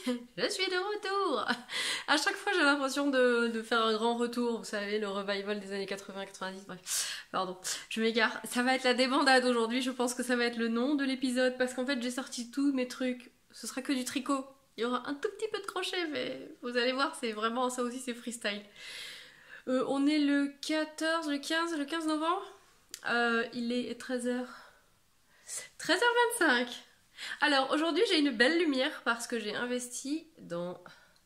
je suis de retour. À chaque fois, j'ai l'impression de faire un grand retour, vous savez, le revival des années 80-90, bref. Pardon, je m'égare. Ça va être la débandade aujourd'hui, je pense que ça va être le nom de l'épisode, parce qu'en fait, j'ai sorti tous mes trucs. Ce sera que du tricot. Il y aura un tout petit peu de crochet, mais vous allez voir, c'est vraiment, ça aussi, c'est freestyle. On est le 14, le 15 novembre. Il est 13h. 13h25. Alors aujourd'hui j'ai une belle lumière parce que j'ai investi dans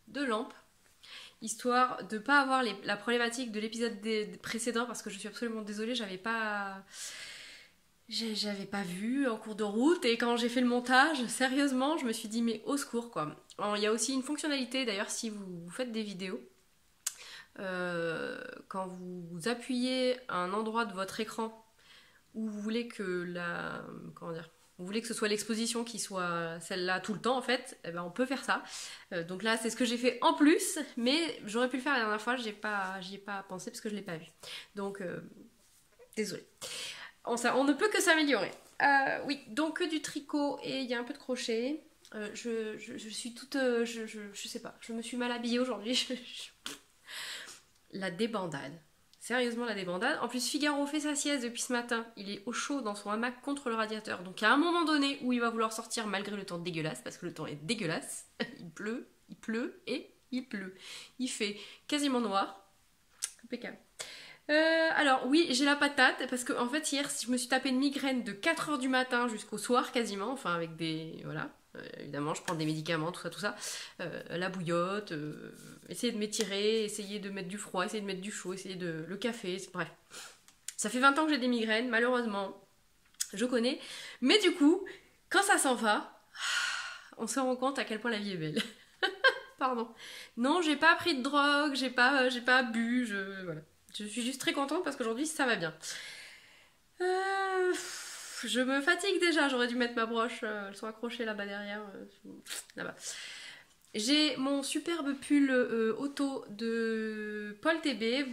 2 lampes, histoire de pas avoir la problématique de l'épisode précédent, parce que je suis absolument désolée, j'avais pas vu en cours de route, et quand j'ai fait le montage, sérieusement, je me suis dit mais au secours quoi. Alors, il y a aussi une fonctionnalité d'ailleurs si vous faites des vidéos, quand vous appuyez à un endroit de votre écran où vous voulez que comment dire, vous voulez que ce soit l'exposition qui soit celle-là tout le temps en fait, eh ben on peut faire ça. Donc là c'est ce que j'ai fait en plus, mais j'aurais pu le faire la dernière fois, j'y ai pas pensé parce que je l'ai pas vu. Donc désolée. On ne peut que s'améliorer. Oui, donc que du tricot et il y a un peu de crochet. Je suis toute... je sais pas, je me suis mal habillée aujourd'hui. La débandade. Sérieusement, la débandade. En plus, Figaro fait sa sieste depuis ce matin. Il est au chaud dans son hamac contre le radiateur. Donc, à un moment donné où il va vouloir sortir malgré le temps dégueulasse, parce que le temps est dégueulasse, il pleut et il pleut. Il fait quasiment noir. Impeccable. Alors, oui, j'ai la patate, parce que en fait, hier, je me suis tapé une migraine de 4h du matin jusqu'au soir quasiment, enfin, avec des. Voilà. Évidemment, je prends des médicaments, tout ça. La bouillotte, essayer de m'étirer, essayer de mettre du froid, essayer de mettre du chaud, essayer de. Le café, bref. Ça fait 20 ans que j'ai des migraines, malheureusement, je connais. Mais du coup, quand ça s'en va, on se rend compte à quel point la vie est belle. Pardon. Non, j'ai pas pris de drogue, j'ai pas bu, voilà. Je suis juste très contente parce qu'aujourd'hui ça va bien. Je me fatigue déjà, j'aurais dû mettre ma broche, elles sont accrochées là-bas derrière, là-bas. J'ai mon superbe pull auto de Paul TB.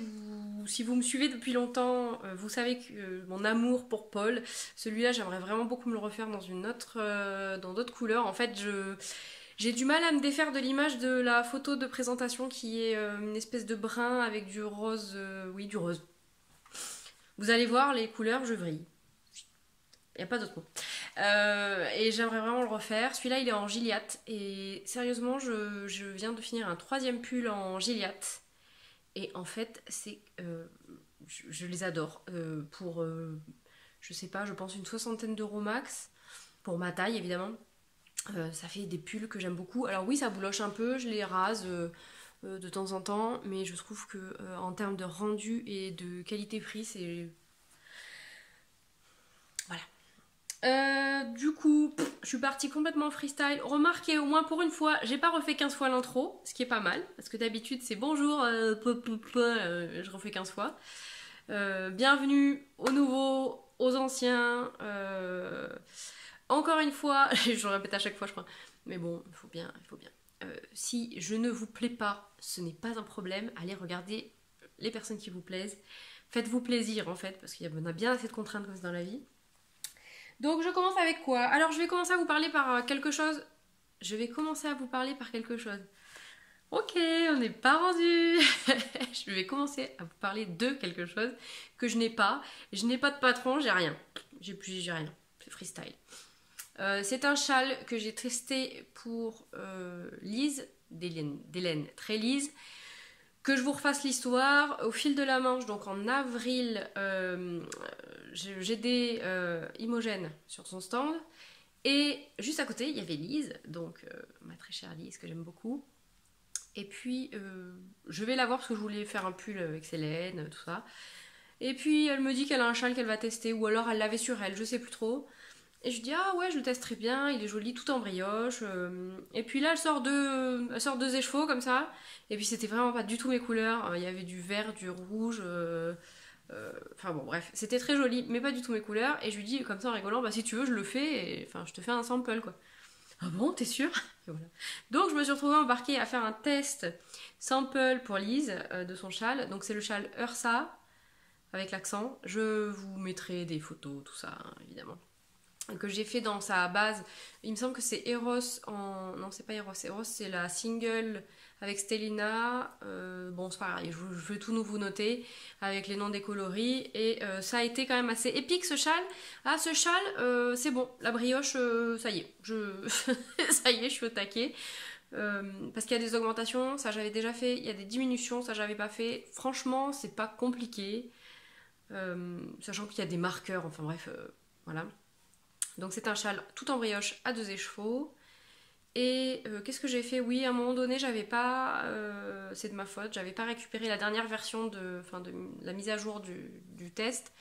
Si vous me suivez depuis longtemps, vous savez que mon amour pour Paul, celui-là j'aimerais vraiment beaucoup me le refaire dans d'autres couleurs. En fait, j'ai du mal à me défaire de l'image de la photo de présentation qui est une espèce de brun avec du rose, oui du rose. Vous allez voir les couleurs, je vrille. Il n'y a pas d'autre mot. Et j'aimerais vraiment le refaire. Celui-là, il est en Gilliatt. Et sérieusement, je viens de finir un 3e pull en Gilliatt. Et en fait, je les adore. Pour, je sais pas, je pense une 60aine d'euros max. Pour ma taille, évidemment. Ça fait des pulls que j'aime beaucoup. Alors oui, ça bouloche un peu, je les rase de temps en temps. Mais je trouve que en termes de rendu et de qualité-prix, c'est... Voilà. Du coup, je suis partie complètement freestyle. Remarquez, au moins pour une fois, j'ai pas refait 15 fois l'intro, ce qui est pas mal, parce que d'habitude c'est bonjour, je refais 15 fois. Bienvenue aux nouveaux, aux anciens. Encore une fois, je le répète à chaque fois, je crois, mais bon, il faut bien, il faut bien. Si je ne vous plais pas, ce n'est pas un problème. Allez regarder les personnes qui vous plaisent. Faites-vous plaisir en fait, parce qu'il y en a bien assez de contraintes comme ça dans la vie. Donc je commence avec quoi? Alors je vais commencer à vous parler par quelque chose. Je vais commencer à vous parler par quelque chose. Ok, on n'est pas rendu. Je vais commencer à vous parler de quelque chose que je n'ai pas. Je n'ai pas de patron, j'ai rien. J'ai rien. C'est freestyle. C'est un châle que j'ai testé pour Lise, d'Hélène très Lise. Que je vous refasse l'histoire. Au fil de la manche, donc en avril, j'ai des Imogène sur son stand. Et juste à côté, il y avait Lise, donc ma très chère Lise, que j'aime beaucoup. Et puis, je vais la voir parce que je voulais faire un pull avec ses laines, tout ça. Et puis, elle me dit qu'elle a un châle qu'elle va tester, ou alors elle l'avait sur elle, je sais plus trop. Et je dis, ah ouais, je le teste très bien, il est joli, tout en brioche. Et puis là, elle sort 2 écheveaux comme ça. Et puis c'était vraiment pas du tout mes couleurs. Il y avait du vert, du rouge. Enfin bon, bref, c'était très joli, mais pas du tout mes couleurs. Et je lui dis comme ça en rigolant, bah si tu veux, je le fais. Et, enfin, je te fais un sample quoi. Ah bon, t'es sûre? Voilà. Donc je me suis retrouvée embarquée à faire un test sample pour Lise de son châle. Donc c'est le châle Ursa avec l'accent. Je vous mettrai des photos, tout ça, hein, évidemment. que j'ai fait dans sa base. Il me semble que c'est Eros en... Non, c'est pas Eros. Eros, c'est la single avec Stellina. Bon, c'est pareil, je vais tout nouveau noter avec les noms des coloris. Et ça a été quand même assez épique ce châle. Ah, ce châle, c'est bon. La brioche, ça y est. Ça y est, je suis au taquet. Parce qu'il y a des augmentations, ça j'avais déjà fait. Il y a des diminutions, ça j'avais pas fait. Franchement, c'est pas compliqué. Sachant qu'il y a des marqueurs, enfin bref, voilà. Donc c'est un châle tout en brioche à 2 écheveaux. Et qu'est-ce que j'ai fait? Oui, à un moment donné, j'avais pas, c'est de ma faute, j'avais pas récupéré la dernière version de la mise à jour du test.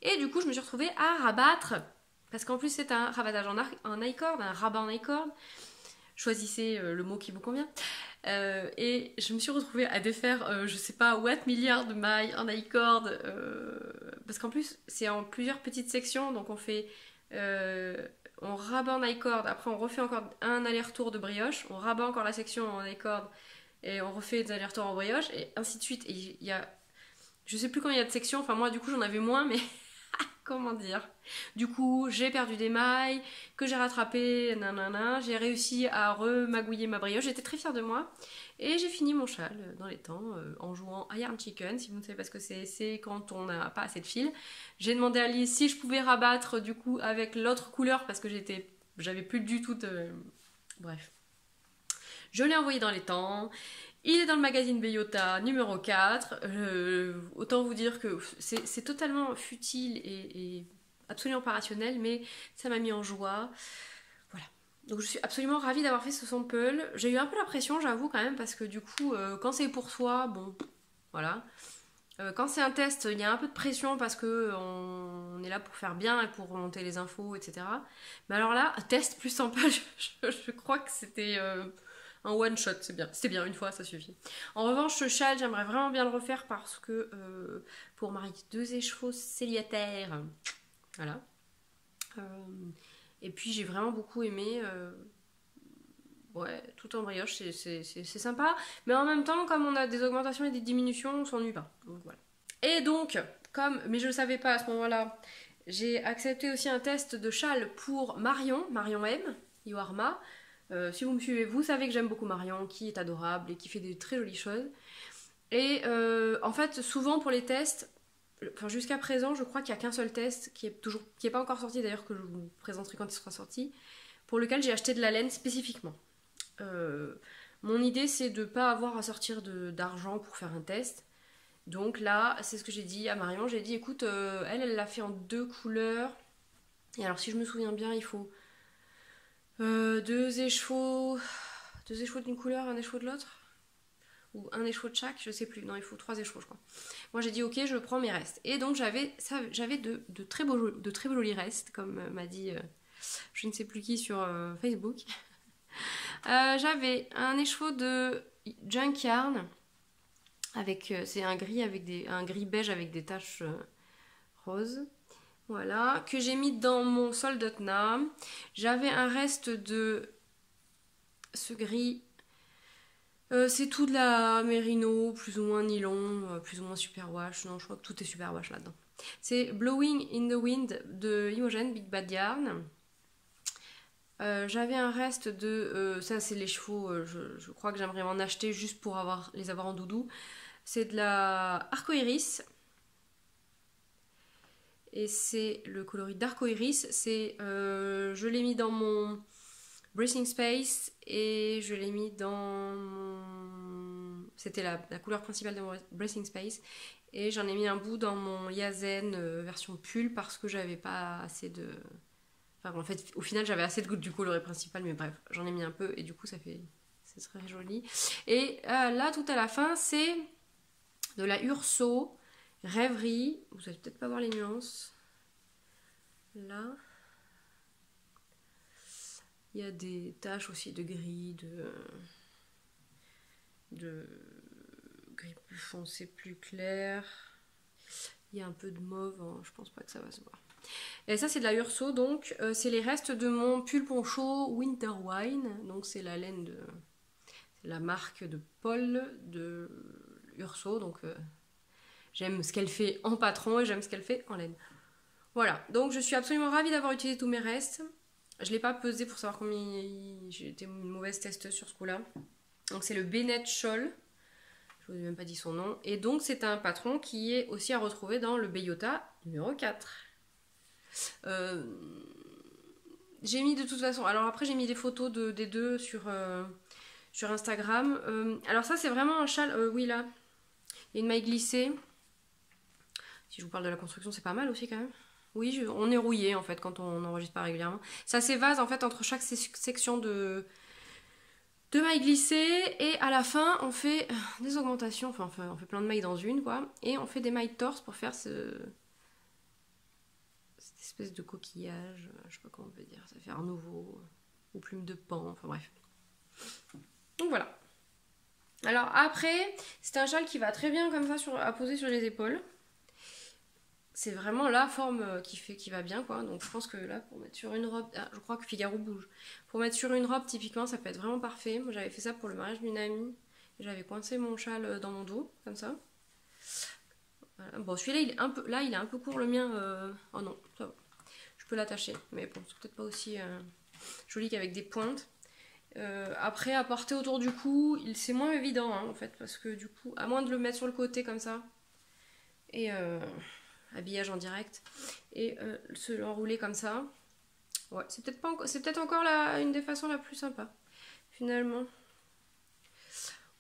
Et du coup, je me suis retrouvée à rabattre, parce qu'en plus c'est un rabattage en I-cord, un rabat en I-cord. Choisissez le mot qui vous convient. Et je me suis retrouvée à défaire, je sais pas, what milliards de mailles en I-cord. Parce qu'en plus, c'est en plusieurs petites sections, donc on fait... on rabat en I-cord, après on refait encore un aller-retour de brioche, on rabat encore la section en I-cord et on refait des allers-retours en brioche et ainsi de suite. Et il y a, je sais plus quand il y a de sections, enfin moi du coup j'en avais moins, mais comment dire. Du coup j'ai perdu des mailles que j'ai rattrapées, nanana, j'ai réussi à remagouiller ma brioche, j'étais très fière de moi et j'ai fini mon châle dans les temps en jouant à Yarn Chicken. Si vous ne savez pas ce que c'est quand on n'a pas assez de fil. J'ai demandé à Lise si je pouvais rabattre du coup avec l'autre couleur parce que j'avais plus du tout de... Bref. Je l'ai envoyé dans les temps. Il est dans le magazine Beyota numéro 4. Autant vous dire que c'est totalement futile et absolument pas rationnel, mais ça m'a mis en joie. Voilà. Donc je suis absolument ravie d'avoir fait ce sample. J'ai eu un peu la pression, j'avoue quand même, parce que du coup, quand c'est pour soi, bon, voilà. Quand c'est un test, il y a un peu de pression parce que on est là pour faire bien et pour remonter les infos, etc. Mais alors là, test plus sympa, je crois que c'était un one shot, c'est bien. C'était bien, une fois, ça suffit. En revanche, ce châle, j'aimerais vraiment bien le refaire parce que pour marier 2 écheveaux célibataires, voilà. Et puis j'ai vraiment beaucoup aimé. Ouais, tout en brioche, c'est sympa. Mais en même temps, comme on a des augmentations et des diminutions, on s'ennuie pas. Donc voilà. Et donc, mais je ne le savais pas à ce moment-là, j'ai accepté aussi un test de châle pour Marion M, Yoarma. Si vous me suivez, vous savez que j'aime beaucoup Marion, qui est adorable et qui fait des très jolies choses. Et en fait, souvent pour les tests, enfin jusqu'à présent, je crois qu'il n'y a qu'un seul test qui est pas encore sorti d'ailleurs, que je vous présenterai quand il sera sorti, pour lequel j'ai acheté de la laine spécifiquement. Mon idée, c'est de ne pas avoir à sortir d'argent pour faire un test. Donc là, c'est ce que j'ai dit à Marion. J'ai dit, écoute, elle l'a fait en 2 couleurs. Et alors, si je me souviens bien, il faut 2 écheveaux d'une couleur, un écheveau de l'autre. Ou un écheveau de chaque, je sais plus. Non, il faut 3 écheveaux, je crois. Moi, j'ai dit, ok, je prends mes restes. Et donc, j'avais de très beaux jolis restes, comme m'a dit je ne sais plus qui sur Facebook. J'avais un écheveau de Junk Yarn avec c'est un gris un gris beige avec des taches roses, voilà, que j'ai mis dans mon Soldotna. J'avais un reste de ce gris, c'est tout de la Merino, plus ou moins nylon, plus ou moins superwash. Non, je crois que tout est superwash là-dedans. C'est Blowing in the Wind de Imogen Big Bad Yarn. J'avais un reste de... ça, c'est les chevaux, je crois que j'aimerais m'en acheter juste pour les avoir en doudou. C'est de la Arcoiris. Et c'est le coloris d'Arcoiris. Je l'ai mis dans mon Bracing Space et je l'ai mis dans mon... C'était la couleur principale de mon Bracing Space. Et j'en ai mis un bout dans mon Yazen version pull parce que j'avais pas assez de... Enfin, en fait, au final, j'avais assez de gouttes du coloris principal, mais bref, j'en ai mis un peu et du coup, c'est très joli. Et là, tout à la fin, c'est de la Urso Rêverie. Vous allez peut-être pas voir les nuances. Là, il y a des taches aussi de gris, de gris plus foncé, plus clair. Il y a un peu de mauve, hein, je pense pas que ça va se voir. Et ça c'est de la Urso, donc c'est les restes de mon pull poncho Winter Wine, donc c'est la laine c'est la marque de Paul de Urso, donc j'aime ce qu'elle fait en patron et j'aime ce qu'elle fait en laine. Voilà, donc je suis absolument ravie d'avoir utilisé tous mes restes. Je ne l'ai pas pesé pour savoir combien... J'ai été une mauvaise testeuse sur ce coup-là. Donc c'est le Bennett Scholl. Je vous ai même pas dit son nom. Et donc c'est un patron qui est aussi à retrouver dans le Beyota numéro 4. J'ai mis de toute façon... Alors après j'ai mis des photos des deux sur Instagram. Alors ça c'est vraiment un châle... oui là, il y a une maille glissée. Si je vous parle de la construction c'est pas mal aussi quand même. Oui, on est rouillé en fait quand on n'enregistre pas régulièrement. Ça s'évase en fait entre chaque section de mailles glissées et à la fin on fait des augmentations, enfin on fait plein de mailles dans une quoi, et on fait des mailles torse pour faire cette espèce de coquillage, je sais pas comment on peut dire, ça fait Art Nouveau ou plume de pan, enfin bref. Donc voilà. Alors après, c'est un châle qui va très bien comme ça à poser sur les épaules. C'est vraiment la forme qui va bien quoi. Donc je pense que là pour mettre sur une robe, je crois que Figaro bouge. Pour mettre sur une robe typiquement ça peut être vraiment parfait. Moi j'avais fait ça pour le mariage d'une amie. J'avais coincé mon châle dans mon dos comme ça. Voilà. Bon celui-là il est un peu court le mien. Oh non ça va. Je peux l'attacher mais bon c'est peut-être pas aussi joli qu'avec des pointes. Après à porter autour du cou c'est moins évident hein, en fait parce que du coup à moins de le mettre sur le côté comme ça et habillage en direct et se l'enrouler comme ça, ouais c'est peut-être encore une des façons la plus sympa finalement.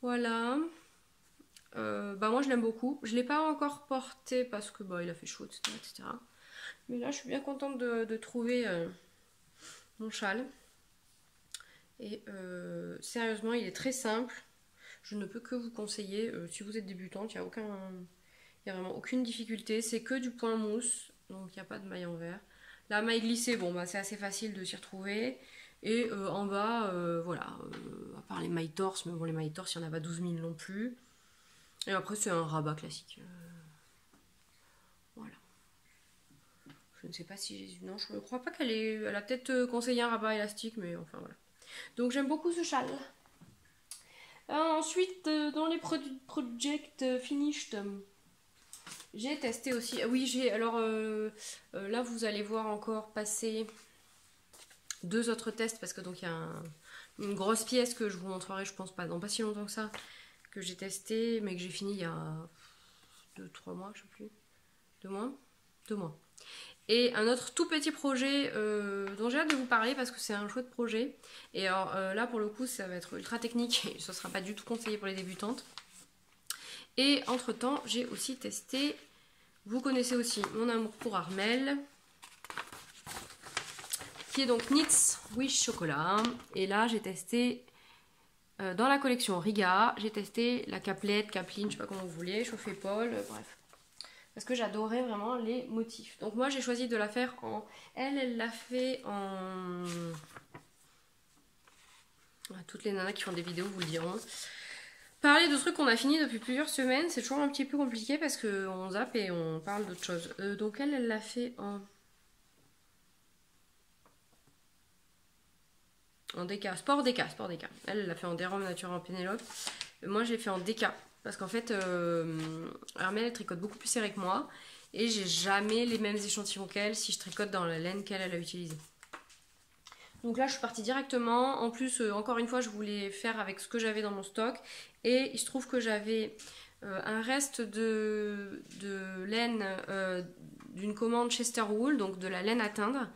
Voilà. Bah moi je l'aime beaucoup, je l'ai pas encore porté parce que bah il a fait chaud etc. Mais là je suis bien contente de trouver mon châle et sérieusement il est très simple, je ne peux que vous conseiller si vous êtes débutante, il n'y a vraiment aucune difficulté, c'est que du point mousse, donc il n'y a pas de maille en vert. La maille glissée, bon bah c'est assez facile de s'y retrouver. Et en bas, voilà, à part les mailles torse, mais bon les mailles torse, il n'y en a pas 12 000 non plus. Et après c'est un rabat classique. Voilà. Je ne sais pas si j'ai... Non, je ne crois pas elle a peut-être conseillé un rabat élastique, mais enfin voilà. Donc j'aime beaucoup ce châle. Ensuite, dans les Project Finished... J'ai testé aussi, oui alors là vous allez voir encore passer 2 autres tests parce que donc il y a une grosse pièce que je vous montrerai je pense pas dans pas si longtemps que ça, que j'ai testé mais que j'ai fini il y a 2-3 mois, je sais plus, 2 mois, et un autre tout petit projet dont j'ai hâte de vous parler parce que c'est un chouette projet et alors là pour le coup ça va être ultra technique et ce sera pas du tout conseillé pour les débutantes. Et entre temps, j'ai aussi testé, vous connaissez aussi mon amour pour Armel, qui est donc Knits Wish Chocolat. Et là, j'ai testé dans la collection Riga, j'ai testé la Capeline, je sais pas comment vous voulez, Chauffé Paul, bref. Parce que j'adorais vraiment les motifs. Donc moi, j'ai choisi de la faire en... Elle l'a fait en... Toutes les nanas qui font des vidéos vous le diront. Parler de trucs qu'on a fini depuis plusieurs semaines, c'est toujours un petit peu compliqué parce qu'on zappe et on parle d'autre chose. Donc elle l'a fait en déca, sport déca. Elle l'a fait en dérom nature en Pénélope. Moi j'ai fait en déca parce qu'en fait Armelle elle tricote beaucoup plus serré que moi et j'ai jamais les mêmes échantillons qu'elle si je tricote dans la laine qu'elle a utilisée. Donc là je suis partie directement, en plus encore une fois je voulais faire avec ce que j'avais dans mon stock et il se trouve que j'avais un reste de laine d'une commande Chesterwool, donc de la laine à teindre.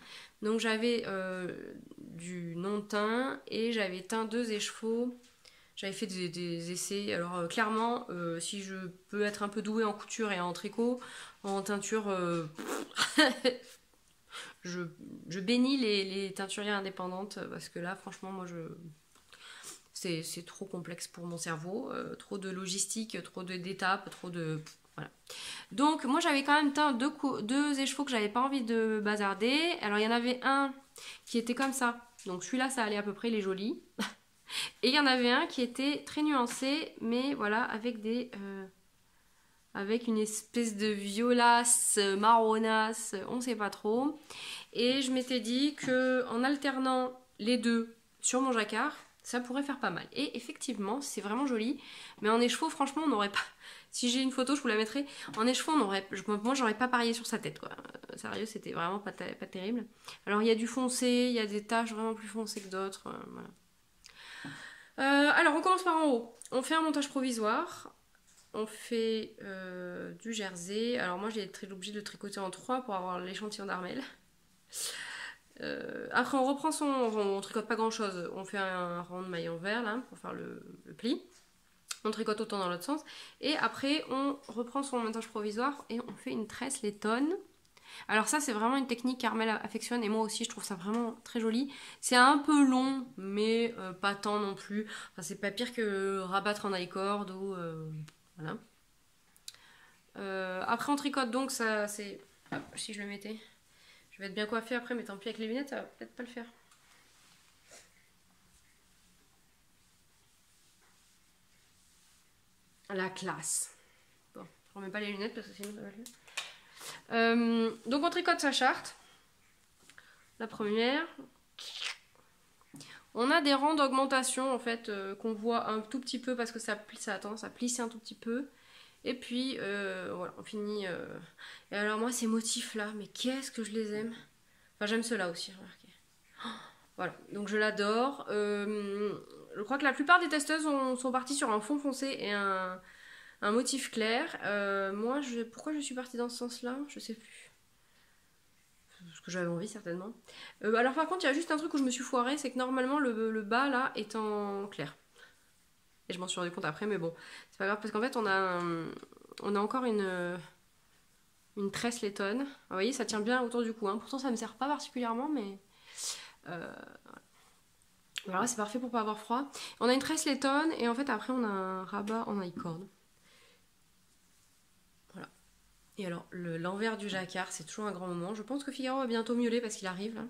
Donc j'avais du non-teint et j'avais teint 2 écheveaux, j'avais fait des essais. Alors clairement si je peux être un peu douée en couture et en tricot, en teinture... Je bénis les teinturières indépendantes parce que là franchement moi c'est trop complexe pour mon cerveau, trop de logistique, trop d'étapes, trop de... Voilà. Donc moi j'avais quand même teint 2 écheveaux que j'avais pas envie de bazarder. Alors il y en avait un qui était comme ça, donc celui-là ça allait à peu près, il est joli. Et il y en avait un qui était très nuancé, mais voilà, avec avec une espèce de violace, marronasse, on sait pas trop. Et je m'étais dit que en alternant les deux sur mon jacquard, Ça pourrait faire pas mal. Et effectivement, c'est vraiment joli. Mais en écheveau, franchement, on n'aurait pas... Si j'ai une photo, je vous la mettrai. En écheveau, on aurait... moi, j'aurais pas parié sur sa tête, quoi. Sérieux, c'était vraiment pas terrible. Alors, il y a du foncé, il y a des taches vraiment plus foncées que d'autres. Voilà. Alors, on commence par en haut. On fait un montage provisoire. On fait du jersey. Alors, moi, j'ai été obligée de tricoter en 3 pour avoir l'échantillon d'Armel. Après on reprend on tricote pas grand chose, on fait un rond de maille en vert là pour faire le pli, on tricote autant dans l'autre sens et après on reprend son montage provisoire et on fait une tresse lettonne. Alors ça c'est vraiment une technique qu'Armel affectionne et moi aussi je trouve ça vraiment très joli. C'est un peu long mais pas tant non plus, enfin, c'est pas pire que rabattre en I-cord ou voilà. Après on tricote donc ça c'est... Ah, si je le mettais... Je vais être bien coiffée après, mais tant pis avec les lunettes, ça va peut-être pas le faire. La classe. Bon, je remets pas les lunettes parce que sinon ça va le faire. Donc on tricote sa charte. La première. On a des rangs d'augmentation en fait qu'on voit un tout petit peu parce que ça plisse un tout petit peu. Et puis voilà, on finit. Et alors moi ces motifs là, mais qu'est-ce que je les aime. Enfin j'aime ceux-là aussi, remarquez. Voilà, donc je l'adore. Je crois que la plupart des testeuses sont parties sur un fond foncé et un motif clair. Moi, pourquoi je suis partie dans ce sens-là, je sais plus. Parce que j'avais envie, certainement. Alors par contre, il y a juste un truc où je me suis foirée, c'est que normalement le bas, là, est en clair. Et je m'en suis rendu compte après, mais bon, c'est pas grave, parce qu'en fait, on a encore une tresse lettonne. Vous voyez, ça tient bien autour du cou. Hein. Pourtant, ça me sert pas particulièrement, mais... Voilà, c'est parfait pour pas avoir froid. On a une tresse lettonne et en fait après on a un rabat en I-cord. Voilà. Et alors l'envers du jacquard, c'est toujours un grand moment. Je pense que Figaro va bientôt miauler parce qu'il arrive là.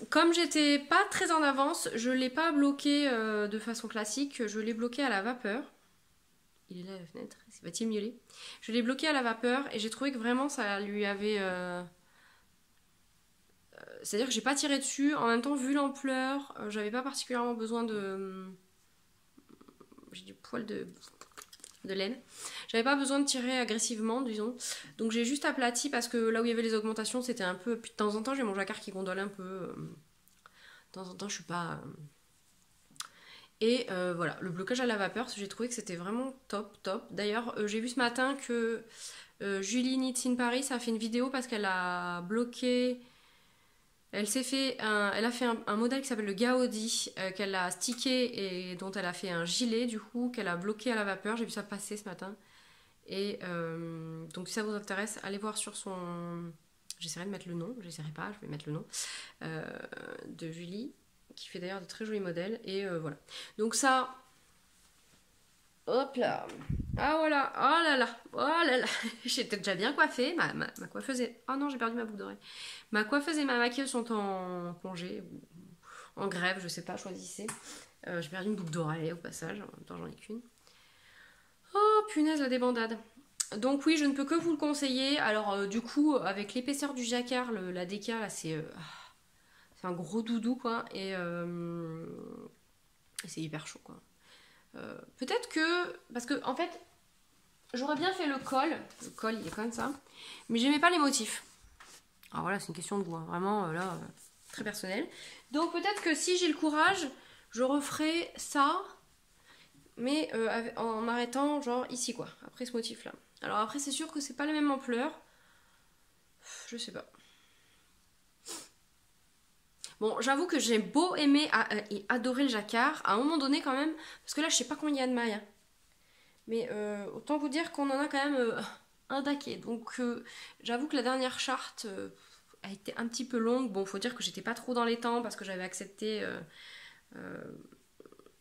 Comme j'étais pas très en avance, je l'ai pas bloqué de façon classique, je l'ai bloqué à la vapeur. Il est là à la fenêtre, va-t-il miauler? Je l'ai bloqué à la vapeur et j'ai trouvé que vraiment ça lui avait... C'est-à-dire que j'ai pas tiré dessus, en même temps vu l'ampleur, j'avais pas particulièrement besoin de... J'ai du poil de laine. J'avais pas besoin de tirer agressivement, disons. Donc j'ai juste aplati parce que là où il y avait les augmentations, c'était un peu... Puis de temps en temps, j'ai mon jacquard qui gondole un peu. De temps en temps, je suis pas... Et voilà, le blocage à la vapeur, j'ai trouvé que c'était vraiment top, top. D'ailleurs, j'ai vu ce matin que Julie Knits in Paris a fait une vidéo parce qu'elle a bloqué... Elle a fait un modèle qui s'appelle le Gaudi, qu'elle a stické et dont elle a fait un gilet du coup, qu'elle a bloqué à la vapeur. J'ai vu ça passer ce matin. Et donc si ça vous intéresse, allez voir sur son... J'essaierai de mettre le nom, j'essaierai pas, je vais mettre le nom. De Julie, qui fait d'ailleurs de très jolis modèles. Et voilà. Donc ça... Hop là. Ah voilà. Oh là là. Oh là là. J'étais déjà bien coiffée. Ma coiffeuse est... Oh non, j'ai perdu ma boucle d'oreille. Ma coiffeuse et ma maquilleuse sont en congé. Ou en grève, je sais pas, choisissez. J'ai perdu une boucle d'oreille au passage. En même temps, j'en ai qu'une. Oh punaise, la débandade. Donc oui, je ne peux que vous le conseiller. Alors du coup, avec l'épaisseur du jacquard, la déca, là, c'est un gros doudou, quoi. Et c'est hyper chaud, quoi. Peut-être que... Parce que, en fait, j'aurais bien fait le col. Le col, il est comme ça. Mais j'aimais pas les motifs. Alors voilà, c'est une question de goût. Hein. Vraiment, là, très personnel. Donc peut-être que si j'ai le courage, je referai ça. Mais en m'arrêtant, genre, ici, quoi. Après ce motif-là. Alors après, c'est sûr que c'est pas la même ampleur. Je sais pas. Bon, j'avoue que j'ai beau aimer et adorer le jacquard, à un moment donné quand même, parce que là je sais pas combien il y a de mailles, hein. Mais autant vous dire qu'on en a quand même un daquet. Donc j'avoue que la dernière charte a été un petit peu longue. Bon, faut dire que j'étais pas trop dans les temps parce que j'avais accepté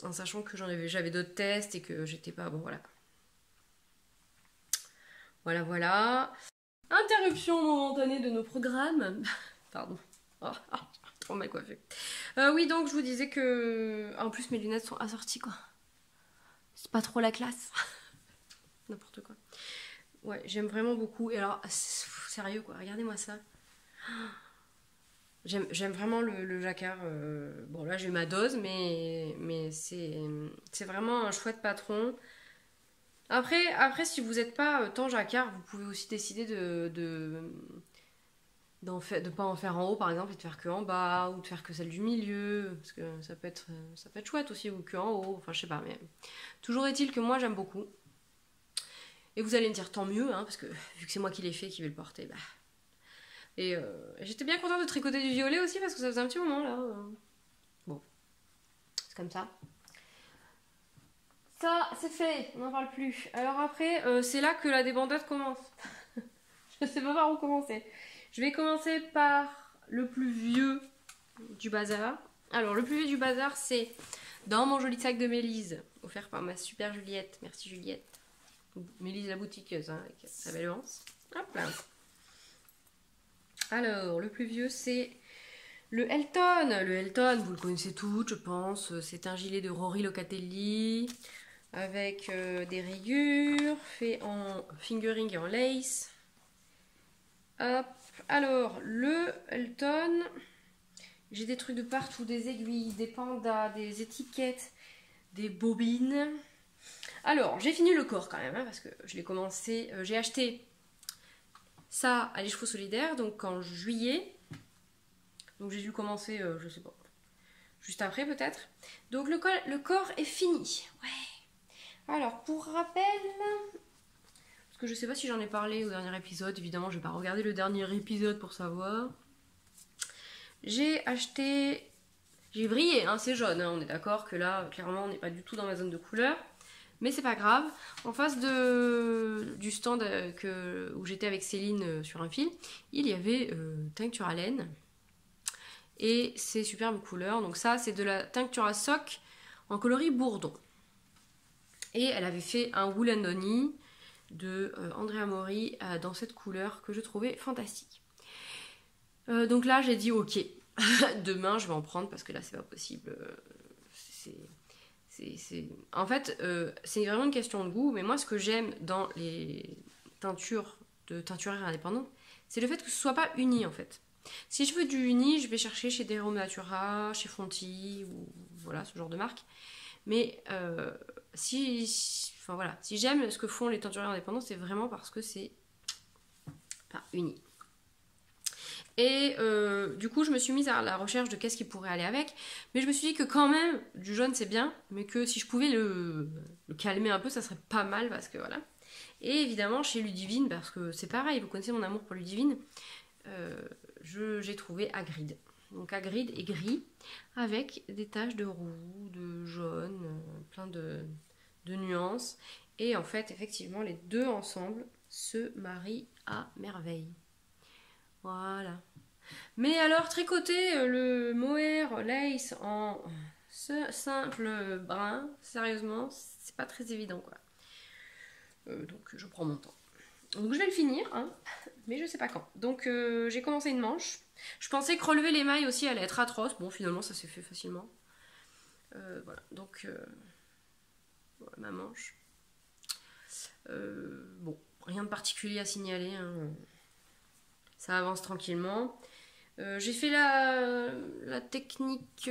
en sachant que j'avais d'autres tests et que j'étais pas... Bon, voilà. Voilà, voilà. Interruption momentanée de nos programmes. Pardon. Oh, trop mal coiffé. Oui, donc je vous disais que... En plus, mes lunettes sont assorties, quoi. C'est pas trop la classe. N'importe quoi. Ouais, j'aime vraiment beaucoup. Et alors, sérieux, quoi. Regardez-moi ça. J'aime vraiment le jacquard. Bon, là, j'ai eu ma dose, mais c'est vraiment un chouette patron. Après si vous n'êtes pas tant jacquard, vous pouvez aussi décider de pas en faire en haut, par exemple, et de faire que en bas, ou de faire que celle du milieu, parce que ça peut être chouette aussi, ou que en haut, enfin, je sais pas, mais toujours est-il que moi, j'aime beaucoup. Et vous allez me dire tant mieux, hein, parce que vu que c'est moi qui l'ai fait, qui vais le porter, bah. Et j'étais bien contente de tricoter du violet aussi, parce que ça faisait un petit moment, là. Bon, c'est comme ça. Ça, c'est fait, on n'en parle plus. Alors après, c'est là que la débandade commence. Je sais pas par où commencer. Je vais commencer par le plus vieux du bazar. Alors, le plus vieux du bazar, c'est dans mon joli sac de Mélise, offert par ma super Juliette. Merci Juliette. Mélise la boutiqueuse, hein, avec sa belle anse. Hop là. Alors, le plus vieux, c'est le Elton. Le Elton, vous le connaissez toutes, je pense. C'est un gilet de Rory Locatelli avec des rayures, fait en fingering et en lace. Hop. Alors, le Elton, j'ai des trucs de partout, des aiguilles, des pandas, des étiquettes, des bobines. Alors, j'ai fini le corps quand même, hein, parce que je l'ai commencé, j'ai acheté ça à les chevaux solidaires, donc en juillet. Donc j'ai dû commencer, je sais pas, juste après peut-être. Donc le corps est fini. Ouais. Alors, pour rappel, parce que je sais pas si j'en ai parlé au dernier épisode, évidemment, je vais pas regarder le dernier épisode pour savoir. J'ai acheté... J'ai brillé, hein, c'est jaune, hein, on est d'accord que là, clairement, on n'est pas du tout dans ma zone de couleur. Mais c'est pas grave. En face du stand où j'étais avec Céline sur un fil, il y avait teinture à laine. Et c'est superbe couleur. Donc ça, c'est de la teinture à soc en coloris bourdon. Et elle avait fait un Wool and Honey de Andrea Mori dans cette couleur que je trouvais fantastique. Donc là, j'ai dit ok. Demain, je vais en prendre parce que là, c'est pas possible. En fait, c'est vraiment une question de goût. Mais moi, ce que j'aime dans les teintures de teinturière indépendante, c'est le fait que ce soit pas uni en fait. Si je veux du uni, je vais chercher chez Derum Natura, chez Fonty, ou voilà, ce genre de marque. Mais si j'aime ce que font les teinturiers indépendants, c'est vraiment parce que c'est pas uni. Et du coup, je me suis mise à la recherche de qu'est-ce qui pourrait aller avec. Mais je me suis dit que quand même, du jaune c'est bien, mais que si je pouvais le calmer un peu, ça serait pas mal parce que voilà. Et évidemment, chez Ludivine, parce que c'est pareil, vous connaissez mon amour pour Ludivine, j'ai trouvé Hagrid. Donc Hagrid est gris avec des taches de roux, de jaune, plein de nuances. Et en fait, effectivement, les deux ensemble se marient à merveille. Voilà. Mais alors, tricoter le mohair lace en ce simple brin, sérieusement, c'est pas très évident, quoi. Donc, je prends mon temps. Donc, je vais le finir, hein, mais je sais pas quand. Donc, j'ai commencé une manche. Je pensais que relever les mailles aussi allait être atroce. Bon, finalement, ça s'est fait facilement. Voilà, donc, voilà, ma manche. Bon, rien de particulier à signaler, hein. Ça avance tranquillement. J'ai fait la technique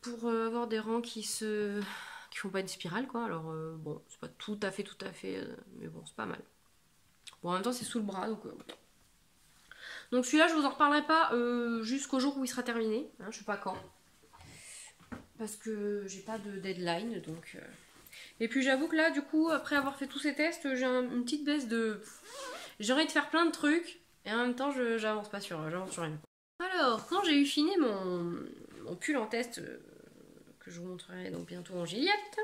pour avoir des rangs qui font pas une spirale, quoi. Alors bon, c'est pas tout à fait, mais bon, c'est pas mal. Bon, en même temps, c'est sous le bras, donc celui-là, je vous en reparlerai pas jusqu'au jour où il sera terminé. Hein, je sais pas quand, parce que j'ai pas de deadline, donc. Et puis j'avoue que là, du coup, après avoir fait tous ces tests, j'ai une petite baisse de. J'ai envie de faire plein de trucs. Et en même temps, j'avance pas j'avance sur rien. Alors, quand j'ai eu fini mon pull en test, que je vous montrerai donc bientôt en Gilliatt,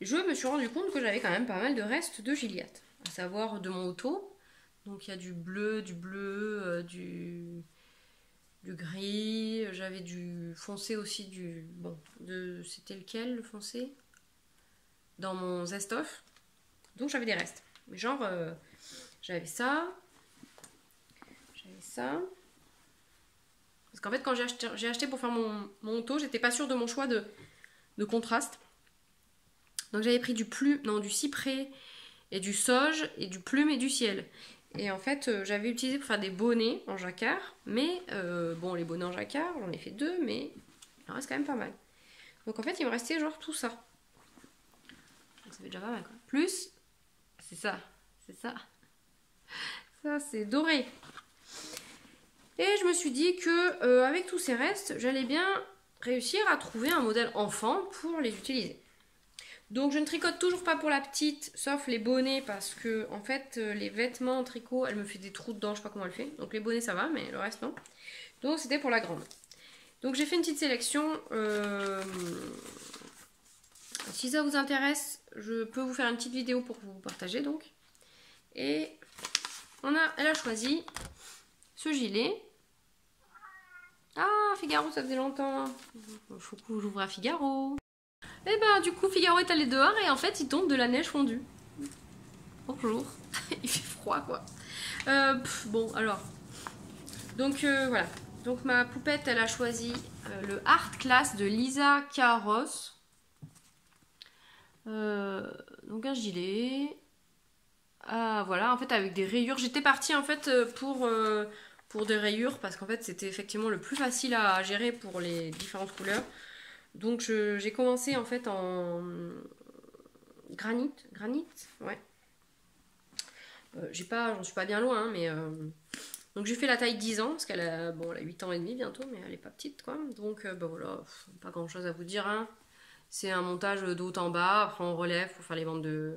je me suis rendu compte que j'avais quand même pas mal de restes de Gilliatt. À savoir de mon auto. Donc il y a du bleu, du gris, j'avais du foncé aussi, c'était lequel le foncé? Dans mon Zestoff. Donc j'avais des restes. Mais genre, j'avais ça. Parce qu'en fait, quand j'ai acheté pour faire mon manteau, j'étais pas sûre de mon choix de contraste. Donc j'avais pris du cyprès et du sauge et du plume et du ciel. Et en fait, j'avais utilisé pour faire des bonnets en jacquard. Mais bon, les bonnets en jacquard, j'en ai fait 2, mais il en reste quand même pas mal. Donc en fait, il me restait genre tout ça. Donc ça fait déjà pas mal, quoi. Plus, c'est ça. C'est ça. Ça, c'est doré. Et je me suis dit que avec tous ces restes, j'allais bien réussir à trouver un modèle enfant pour les utiliser. Donc je ne tricote toujours pas pour la petite, sauf les bonnets, parce que en fait les vêtements en tricot, elle me fait des trous dedans, je sais pas comment elle fait. Donc les bonnets ça va, mais le reste non. Donc c'était pour la grande. Donc j'ai fait une petite sélection. Si ça vous intéresse, je peux vous faire une petite vidéo pour vous partager donc. Et elle a choisi ce gilet. Ah, Figaro, ça faisait longtemps. Il faut que j'ouvre à Figaro. Et ben, du coup, Figaro est allé dehors et en fait, il tombe de la neige fondue. Bonjour. Il fait froid, quoi. Bon, alors. Donc, voilà. Donc, ma poupette, elle a choisi le Art Class de Lisa Caros. Donc, un gilet. Ah, voilà, en fait, avec des rayures. J'étais partie, en fait, pour des rayures parce qu'en fait, c'était effectivement le plus facile à gérer pour les différentes couleurs. Donc j'ai commencé en fait en granit, ouais. J'en suis pas bien loin, hein, mais donc j'ai fait la taille 10 ans parce qu'elle a, bon, elle a 8 ans et demi bientôt, mais elle est pas petite quoi. Donc bah voilà, pas grand chose à vous dire. Hein. C'est un montage de haut en bas, après on relève pour faire les bandes de.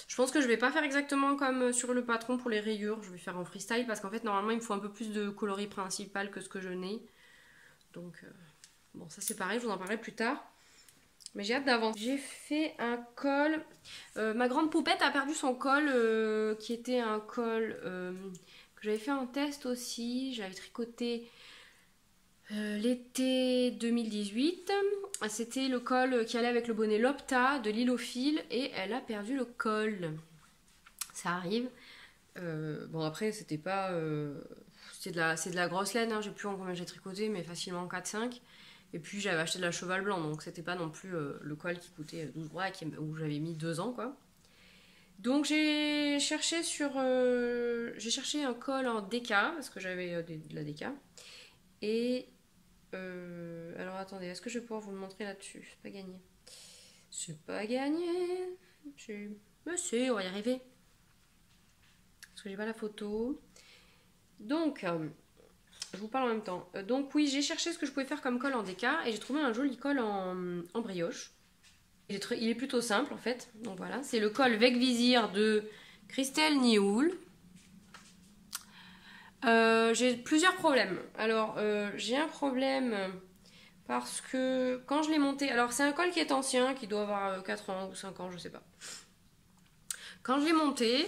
Je pense que je vais pas faire exactement comme sur le patron pour les rayures, je vais faire en freestyle parce qu'en fait normalement il me faut un peu plus de coloris principal que ce que je n'ai. Donc bon, ça c'est pareil, je vous en parlerai plus tard. Mais j'ai hâte d'avancer. J'ai fait un col. Ma grande poupette a perdu son col, qui était un col que j'avais fait en test aussi. J'avais tricoté l'été 2018. C'était le col qui allait avec le bonnet Lopta de l'île aux fils. Et elle a perdu le col. Ça arrive. Bon après, c'était pas... c'est de la grosse laine, hein. Je sais plus en combien j'ai tricoté, mais facilement 4-5. Et puis j'avais acheté de la cheval blanc, donc c'était pas non plus le col qui coûtait 12 bras, où j'avais mis 2 ans quoi. Donc j'ai cherché un col en DK, parce que j'avais de la DK. Et alors attendez, est-ce que je vais pouvoir vous le montrer là-dessus? C'est pas gagné. C'est pas gagné. Mais si, on va y arriver. Parce que j'ai pas la photo. Donc... je vous parle en même temps. Donc oui, j'ai cherché ce que je pouvais faire comme col en DK et j'ai trouvé un joli col en brioche. Il est plutôt simple en fait. Donc voilà, c'est le col Vec Vizir de Christelle Nioul. J'ai plusieurs problèmes. Alors j'ai un problème parce que quand je l'ai monté... Alors c'est un col qui est ancien, qui doit avoir 4 ans ou 5 ans, je sais pas. Quand je l'ai monté...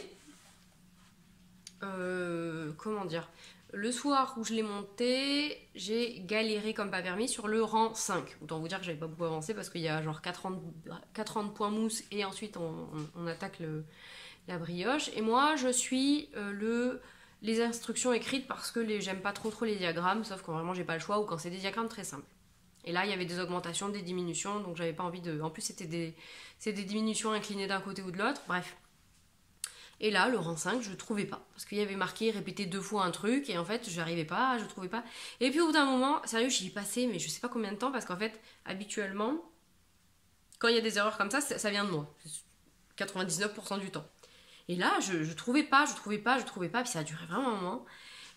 comment dire... Le soir où je l'ai monté, j'ai galéré comme pas permis sur le rang 5. Autant vous dire que j'avais pas beaucoup avancé parce qu'il y a genre 4 ans de point mousse et ensuite on attaque la brioche. Et moi je suis les instructions écrites parce que j'aime pas trop les diagrammes, sauf quand vraiment j'ai pas le choix ou quand c'est des diagrammes très simples. Et là il y avait des augmentations, des diminutions, donc j'avais pas envie de... En plus c'est des diminutions inclinées d'un côté ou de l'autre, bref. Et là, le rang 5, je ne trouvais pas. Parce qu'il y avait marqué répéter 2 fois un truc. Et en fait, je n'arrivais pas, je ne trouvais pas. Et puis au bout d'un moment, sérieux, j'y ai passé, mais je ne sais pas combien de temps. Parce qu'en fait, habituellement, quand il y a des erreurs comme ça vient de moi. 99% du temps. Et là, je ne trouvais pas. Puis ça a duré vraiment un moment.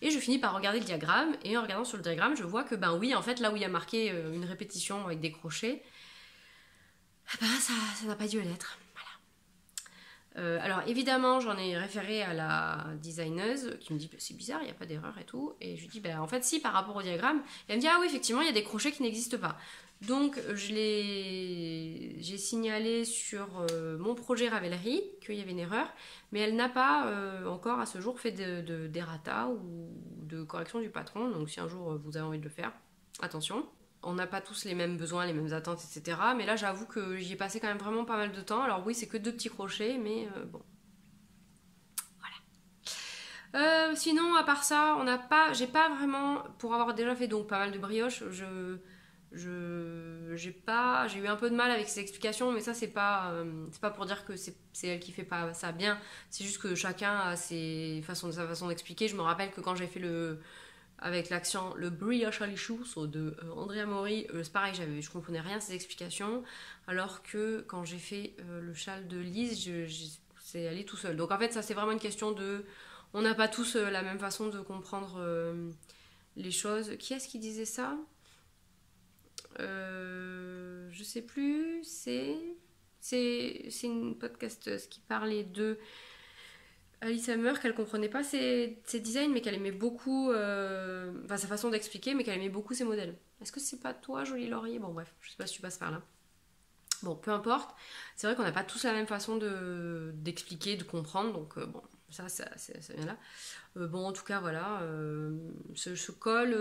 Et je finis par regarder le diagramme. Et en regardant sur le diagramme, je vois que, ben oui, en fait, là où il y a marqué une répétition avec des crochets, ben ça n'a pas dû l'être. Alors évidemment j'en ai référé à la designeuse qui me dit c'est bizarre, il n'y a pas d'erreur et tout, et je lui dis en fait si, par rapport au diagramme. Et elle me dit ah oui effectivement il y a des crochets qui n'existent pas. Donc j'ai signalé sur mon projet Ravelry qu'il y avait une erreur, mais elle n'a pas encore à ce jour fait d'errata ou de correction du patron. Donc si un jour vous avez envie de le faire, attention. On n'a pas tous les mêmes besoins, les mêmes attentes, etc. Mais là, j'avoue que j'y ai passé quand même vraiment pas mal de temps. Alors oui, c'est que 2 petits crochets, mais bon. Voilà. Sinon, à part ça, j'ai pas vraiment... Pour avoir déjà fait donc pas mal de brioches, J'ai eu un peu de mal avec ses explications, mais ça c'est pas pour dire que c'est elle qui fait pas ça bien. C'est juste que chacun a sa façon d'expliquer. Je me rappelle que quand j'ai fait avec l'accent le brioche à l'ichou de Andrea Mori, c'est pareil, je comprenais rien à ses explications, alors que quand j'ai fait le châle de Lise, c'est allé tout seul. Donc en fait ça c'est vraiment une question de, on n'a pas tous la même façon de comprendre les choses. Qui est-ce qui disait ça? Je sais plus, c'est une podcasteuse qui parlait de Alice Hammer, qu'elle comprenait pas ses designs, mais qu'elle aimait beaucoup sa façon d'expliquer, mais qu'elle aimait beaucoup ses modèles. Est-ce que c'est pas toi, Jolie Laurier? Bon bref, je sais pas si tu passes par là. Bon, peu importe, c'est vrai qu'on n'a pas tous la même façon d'expliquer, de comprendre, donc bon, ça vient là. Bon, en tout cas, voilà, ce col,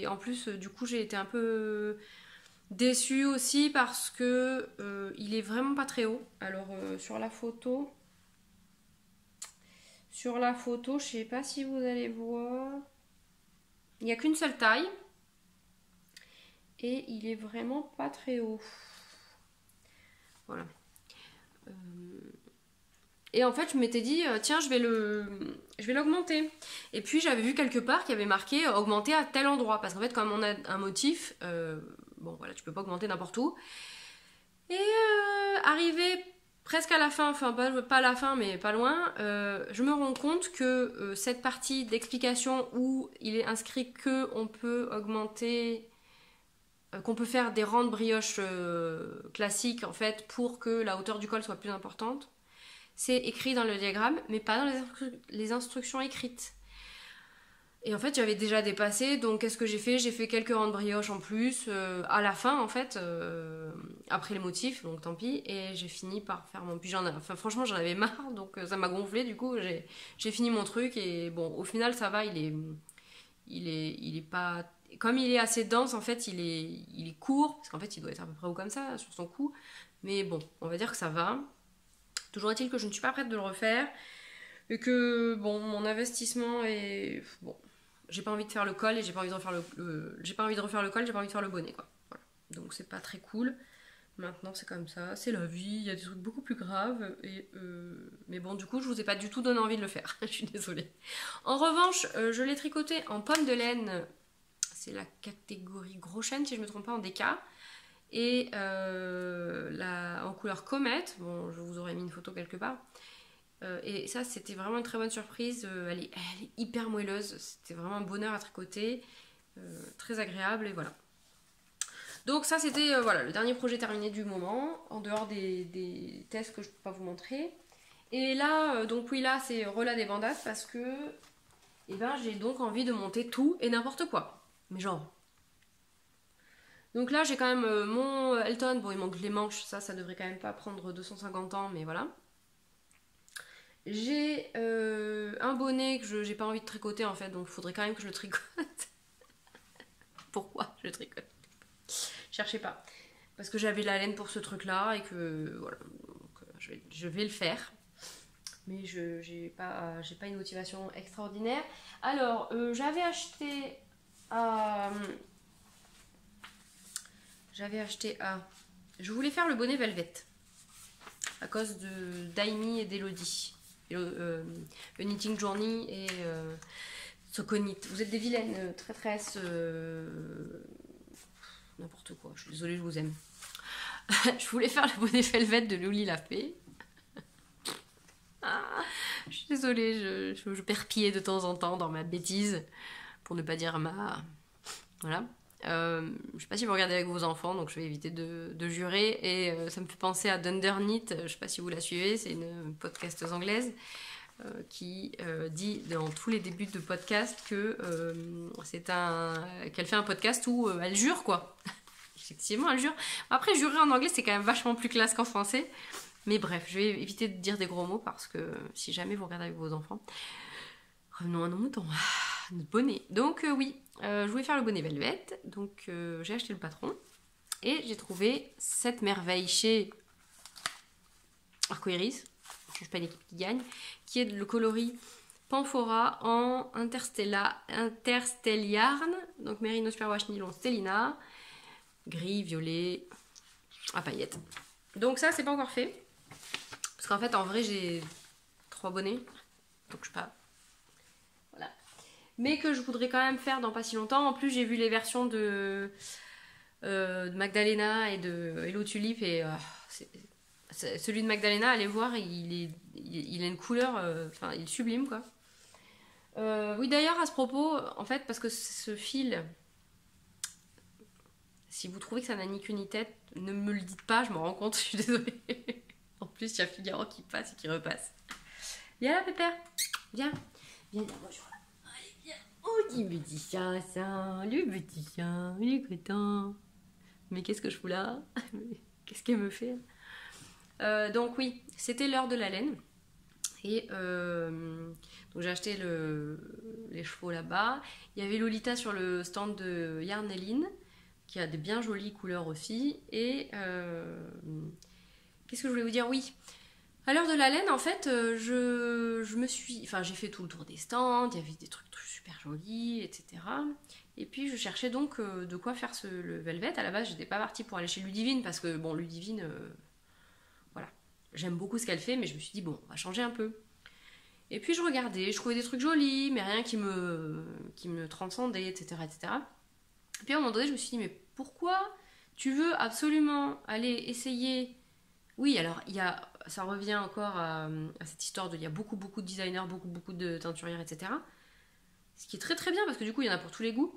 en plus, du coup, j'ai été un peu déçue aussi parce que il est vraiment pas très haut. Alors, sur la photo, je sais pas si vous allez voir, il n'y a qu'une seule taille et il est vraiment pas très haut. Voilà. Et en fait, je m'étais dit, tiens, je vais l'augmenter. Et puis, j'avais vu quelque part qu'il y avait marqué augmenter à tel endroit. Parce qu'en fait, comme on a un motif, bon, voilà, tu peux pas augmenter n'importe où. Et arrivé presque à la fin, enfin, pas à la fin, mais pas loin, je me rends compte que cette partie d'explication où il est inscrit qu'on peut augmenter, qu'on peut faire des rangs de brioche classiques, en fait, pour que la hauteur du col soit plus importante, c'est écrit dans le diagramme, mais pas dans les instructions écrites. Et en fait, j'avais déjà dépassé, donc qu'est-ce que j'ai fait? J'ai fait quelques rangs de brioche en plus, à la fin, en fait, après les motifs, donc tant pis, et j'ai fini par faire mon... Puis franchement, j'en avais marre, donc ça m'a gonflé, du coup, j'ai fini mon truc, et bon, au final, ça va, il est pas... Comme il est assez dense, en fait, il est court, parce qu'en fait, il doit être à peu près haut comme ça, sur son cou, mais bon, on va dire que ça va. Toujours est-il que je ne suis pas prête de le refaire et que bon, mon investissement est bon. J'ai pas envie de faire le col et j'ai pas envie de refaire j'ai pas envie de refaire le col, j'ai pas envie de faire le bonnet quoi. Voilà. Donc c'est pas très cool. Maintenant c'est comme ça, c'est la vie, il y a des trucs beaucoup plus graves et mais bon du coup je vous ai pas du tout donné envie de le faire. Je suis désolée. En revanche, je l'ai tricoté en pomme de laine. C'est la catégorie gros chêne si je me trompe pas en DK. Et en couleur comète, bon je vous aurais mis une photo quelque part, et ça c'était vraiment une très bonne surprise, elle est hyper moelleuse, c'était vraiment un bonheur à tricoter, très agréable et voilà. Donc ça c'était voilà, le dernier projet terminé du moment, en dehors des tests que je ne peux pas vous montrer. Et là, donc oui là c'est relais des bandages parce que j'ai donc envie de monter tout et n'importe quoi, mais genre... Donc là j'ai quand même mon Elton, bon il manque les manches, ça devrait quand même pas prendre 250 ans, mais voilà. J'ai un bonnet que j'ai pas envie de tricoter en fait, donc il faudrait quand même que je le tricote. Pourquoi je tricote? Cherchez pas. Parce que j'avais la laine pour ce truc là et que voilà, donc, je vais le faire. Mais j'ai pas une motivation extraordinaire. Alors j'avais acheté je voulais faire le bonnet Velvet à cause d'Aimi et d'Elodie. Le Knitting Journey et Soconit. Vous êtes des vilaines traîtresses. N'importe quoi. Je suis désolée, je vous aime. Je voulais faire le bonnet Velvet de Loli Lafay. Je suis désolée, je perds pied de temps en temps dans ma bêtise. Pour ne pas dire ma... Voilà. Je sais pas si vous regardez avec vos enfants, donc je vais éviter de jurer. Et ça me fait penser à Dunderknit, je sais pas si vous la suivez, c'est une podcasteuse anglaise qui dit dans tous les débuts de podcast que qu'elle fait un podcast où elle jure quoi. Effectivement, elle jure. Après, jurer en anglais c'est quand même vachement plus classe qu'en français. Mais bref, je vais éviter de dire des gros mots parce que si jamais vous regardez avec vos enfants, revenons à nos moutons. Notre bonnet. Donc oui, je voulais faire le bonnet Velvet, donc j'ai acheté le patron et j'ai trouvé cette merveille chez Arcoiris, je ne pas une équipe qui gagne, qui est le coloris Panfora en Interstelliarn, donc Merino Superwash Nylon Stellina. gris, violet, à paillettes. Donc ça, c'est pas encore fait. Parce qu'en fait, en vrai, j'ai 3 bonnets. Donc je sais pas. Voilà. Mais que je voudrais quand même faire dans pas si longtemps. En plus, j'ai vu les versions de Magdalena et de Hello Tulip. Et celui de Magdalena, allez voir, il a une couleur... Enfin, il est sublime, quoi. Oui, d'ailleurs, à ce propos, en fait, parce que ce fil... Si vous trouvez que ça n'a ni queue ni tête, ne me le dites pas, je me rends compte, je suis désolée. En plus, il y a Figaro qui passe et qui repasse. Viens là, Pépère. Viens. Viens là, bonjour. Allez, viens. Oh, petit petit chat, ça. Le petit chat, il est content. Mais qu'est-ce que je fous là? Qu'est-ce qu'elle me fait? Donc oui, c'était l'heure de la laine. Et donc j'ai acheté les chevaux là-bas. Il y avait Lolita sur le stand de Yarneline, qui a des bien jolies couleurs aussi. Et qu'est-ce que je voulais vous dire? Oui, à l'heure de la laine, en fait, je me suis... Enfin, j'ai fait tout le tour des stands, il y avait des trucs super jolis, etc. Et puis, je cherchais donc de quoi faire le velvet. À la base, j'étais pas partie pour aller chez Ludivine, parce que, bon, Ludivine, voilà, j'aime beaucoup ce qu'elle fait, mais je me suis dit, bon, on va changer un peu. Et puis, je regardais, je trouvais des trucs jolis, mais rien qui me transcendait, etc., etc. Et puis à un moment donné, je me suis dit, mais pourquoi tu veux absolument aller essayer... Oui, alors, ça revient encore à cette histoire de... Il y a beaucoup de designers, beaucoup de teinturières, etc. Ce qui est très très bien, parce que du coup, il y en a pour tous les goûts.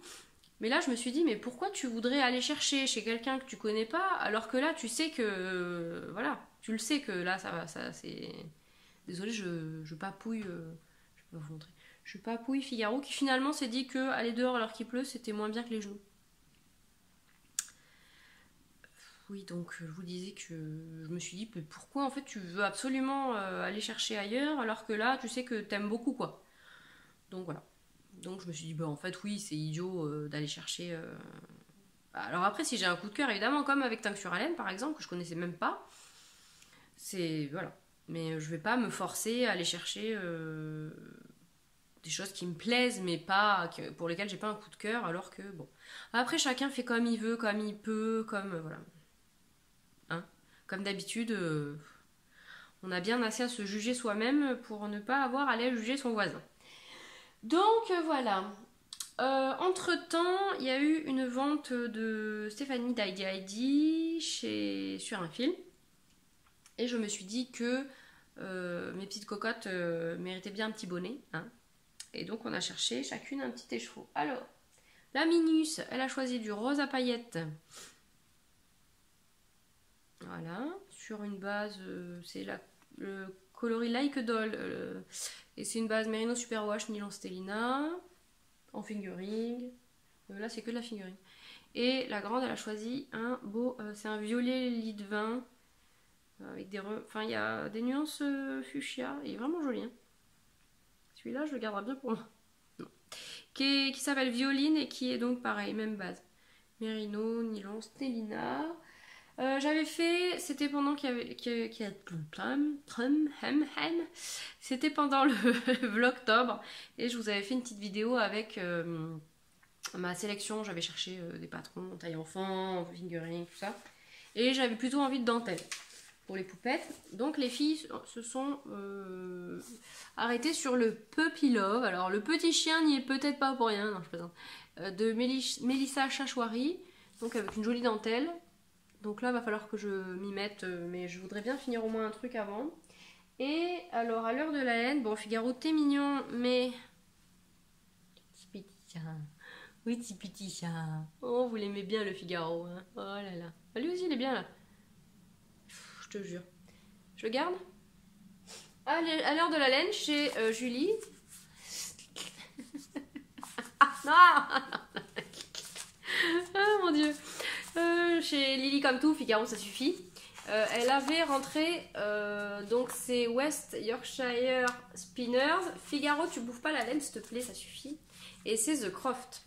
Mais là, je me suis dit, mais pourquoi tu voudrais aller chercher chez quelqu'un que tu connais pas, alors que là, tu sais que... voilà, tu le sais que là, ça c'est... Désolée, je papouille... je peux vous montrer. Je papouille Figaro, qui finalement s'est dit que aller dehors alors qu'il pleut, c'était moins bien que les genoux. Oui, donc je vous disais que je me suis dit, mais pourquoi en fait tu veux absolument aller chercher ailleurs alors que là tu sais que t'aimes beaucoup, quoi. Donc voilà. Donc je me suis dit, bah en fait oui, c'est idiot d'aller chercher... Alors après, si j'ai un coup de cœur, évidemment, comme avec Tincture à laine par exemple, que je connaissais même pas, c'est... Voilà. Mais je vais pas me forcer à aller chercher des choses qui me plaisent, mais pas pour lesquelles j'ai pas un coup de cœur, alors que bon. Après, chacun fait comme il veut, comme il peut, comme... voilà. Comme d'habitude, on a bien assez à se juger soi-même pour ne pas avoir à aller juger son voisin. Donc voilà. Entre-temps, il y a eu une vente de Stéphanie d'IDID sur un film. Et je me suis dit que mes petites cocottes méritaient bien un petit bonnet. Hein. Et donc on a cherché chacune un petit écheveau. Alors, la Minus, elle a choisi du rose à paillettes. Voilà, sur une base, c'est le coloris Like a Doll, et c'est une base Merino Superwash Nylon Stellina, en fingering, là c'est que de la fingering. Et la grande, elle a choisi un beau, c'est un violet lit de vin, avec enfin il y a des nuances fuchsia, il est vraiment joli. Hein. Celui-là, je le garderai bien pour moi. Non. Qui s'appelle Violine et qui est donc pareil, même base. Merino, Nylon Stellina. J'avais fait, c'était pendant c'était pendant le vlogtobre et je vous avais fait une petite vidéo avec ma sélection. J'avais cherché des patrons, taille enfant, fingering, tout ça, et j'avais plutôt envie de dentelle pour les poupettes. Donc les filles se sont arrêtées sur le Puppy Love. Alors le petit chien n'y est peut-être pas pour rien, non je plaisante, de Mélissa Chachouari, donc avec une jolie dentelle. Donc là, il va falloir que je m'y mette, mais je voudrais bien finir au moins un truc avant. Et alors, à l'heure de la laine, bon, Figaro, t'es mignon, mais... Petit chat. Oui, petit chat. Oh, vous l'aimez bien, le Figaro. Hein. Oh là là. Lui aussi, il est bien, là. Je te jure. Je le garde. À l'heure de la laine, chez Julie... Ah, oh mon Dieu. Chez Lily comme tout, Figaro ça suffit. Elle avait rentré, donc c'est West Yorkshire Spinners. Figaro, tu bouffes pas la laine s'il te plaît, ça suffit. Et c'est The Croft.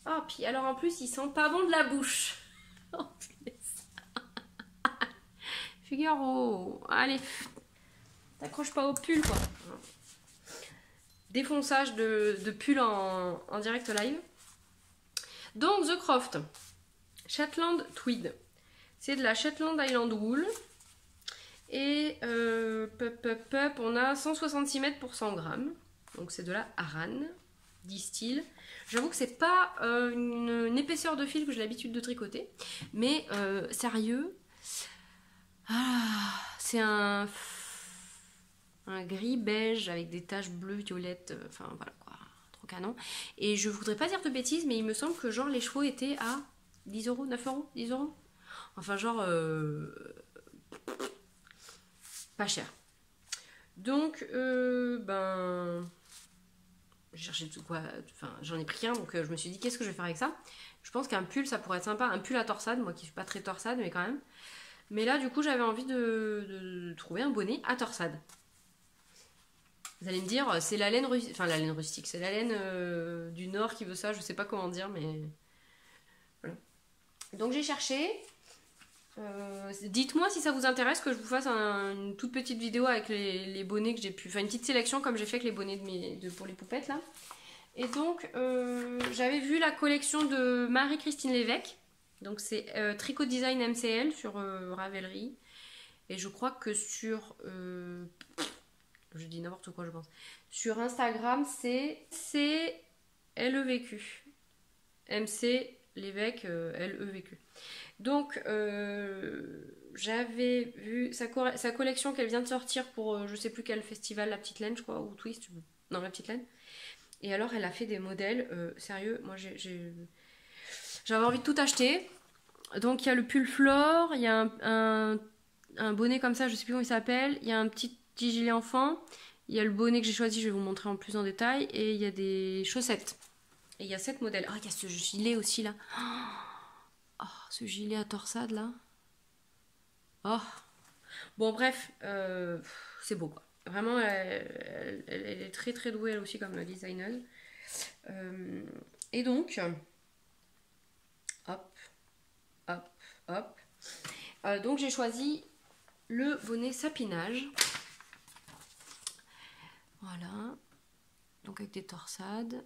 Oh, puis alors en plus, ils sentent pas bon de la bouche. Oh, Figaro, allez, t'accroches pas au pull quoi. Défonçage de pull en direct live. Donc The Croft. Shetland Tweed. C'est de la Shetland Highland Wool. Et on a 166 mètres pour 100 grammes. Donc c'est de la Aran, 10 styles. J'avoue que c'est pas une épaisseur de fil que j'ai l'habitude de tricoter. Mais sérieux, c'est un gris beige avec des taches bleues, violettes. Enfin voilà quoi, trop canon. Et je voudrais pas dire de bêtises, mais il me semble que genre les chevaux étaient à 10 euros, 9 euros, 10 euros. Enfin genre... pas cher. Donc, j'ai cherché tout quoi, enfin j'en ai pris un, donc je me suis dit qu'est-ce que je vais faire avec ça. Je pense qu'un pull ça pourrait être sympa, un pull à torsade, moi qui suis pas très torsade mais quand même. Mais là du coup j'avais envie de trouver un bonnet à torsade. Vous allez me dire c'est la laine rustique, enfin la laine rustique, c'est la laine du nord qui veut ça, je sais pas comment dire mais voilà. Donc j'ai cherché. Dites-moi si ça vous intéresse que je vous fasse une toute petite vidéo avec les bonnets que j'ai pu... Enfin une petite sélection comme j'ai fait avec les bonnets pour les poupettes là. Et donc j'avais vu la collection de Marie-Christine Lévesque. Donc c'est Tricot Design MCL sur Ravelry. Et je crois que sur... je dis n'importe quoi je pense. Sur Instagram c'est LEVQ. MC Lévesque LEVQ. Donc, j'avais vu sa collection qu'elle vient de sortir pour je sais plus quel festival, La Petite Laine, je crois, ou Twist. Non, La Petite Laine. Et alors, elle a fait des modèles, sérieux, moi j'avais envie de tout acheter. Donc, il y a le pull Flore, il y a un bonnet comme ça, je sais plus comment il s'appelle, il y a un petit gilet enfant, il y a le bonnet que j'ai choisi, je vais vous montrer en plus en détail, et il y a des chaussettes. Et il y a 7 modèles. Ah, il y a ce gilet aussi là. Oh, ce gilet à torsade là. Oh. Bon bref, c'est beau quoi. Vraiment, elle est très très douée elle aussi comme designer. Et donc, hop, hop, hop. Donc j'ai choisi le bonnet sapinage. Voilà. Donc avec des torsades.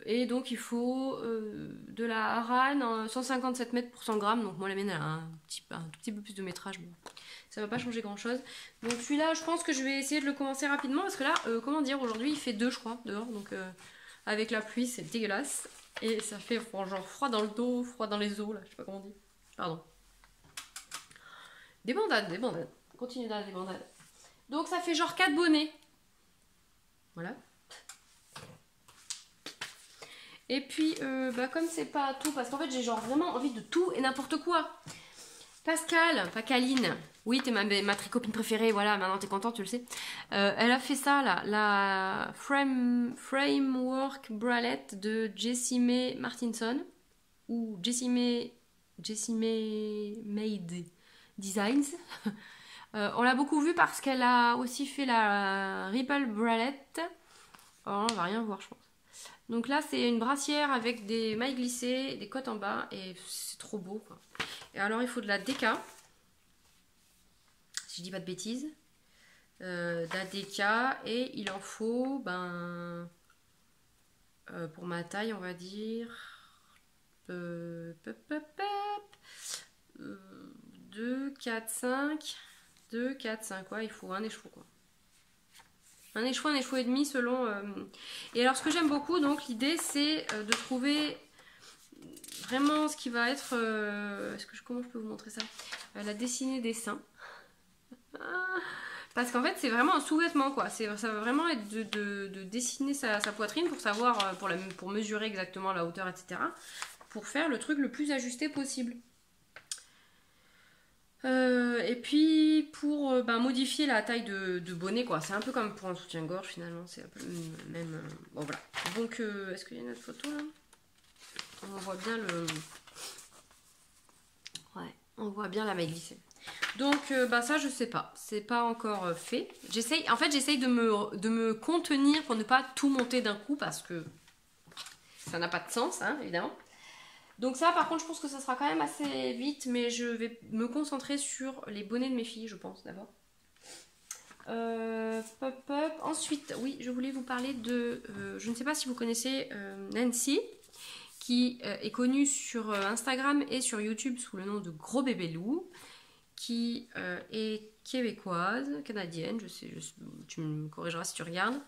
Et donc il faut de la Aran 157 mètres pour 100 grammes. Donc moi la mienne elle a un tout petit peu plus de métrage. Bon, ça va pas changer grand chose. Donc celui-là je pense que je vais essayer de le commencer rapidement. Parce que là, comment dire, aujourd'hui il fait 2 je crois dehors. Donc avec la pluie c'est dégueulasse. Et ça fait genre froid dans le dos, froid dans les os là. Je sais pas comment on dit. Pardon. Des bandades. Continue dans des bandades. Donc ça fait genre 4 bonnets. Voilà. Et puis, comme c'est pas tout, parce qu'en fait j'ai genre vraiment envie de tout et n'importe quoi. Pascaline, oui t'es ma tricopine préférée, voilà, maintenant t'es contente, tu le sais. Elle a fait ça là, la Framework Bralette de Jessime Martinson, ou Jessime Made Designs. On l'a beaucoup vue parce qu'elle a aussi fait la Ripple Bralette. Alors on va rien voir je pense. Donc là c'est une brassière avec des mailles glissées, des côtes en bas et c'est trop beau quoi. Et alors il faut de la déca, si je dis pas de bêtises, de la déca et il en faut pour ma taille on va dire 2, 4, 5, ouais il faut un écheveau quoi. Un écheveau et demi selon... Et alors ce que j'aime beaucoup, donc l'idée c'est de trouver vraiment ce qui va être... comment je peux vous montrer ça, la dessinée des seins. Parce qu'en fait c'est vraiment un sous-vêtement quoi. Ça va vraiment être de dessiner sa poitrine pour savoir, pour mesurer exactement la hauteur etc. Pour faire le truc le plus ajusté possible. Et puis pour modifier la taille de bonnet quoi, c'est un peu comme pour un soutien-gorge finalement, c'est un peu le même... Bon voilà, donc est-ce qu'il y a une autre photo là? On voit bien ouais, on voit bien la maille glissée. Donc ça je sais pas, c'est pas encore fait. J'essaye de me contenir pour ne pas tout monter d'un coup parce que ça n'a pas de sens hein, évidemment. Donc ça par contre je pense que ça sera quand même assez vite, mais je vais me concentrer sur les bonnets de mes filles je pense d'abord. Ensuite oui je voulais vous parler de, je ne sais pas si vous connaissez Nancy, qui est connue sur Instagram et sur YouTube sous le nom de Gros Bébé Loup, qui est québécoise, canadienne, tu me corrigeras si tu regardes,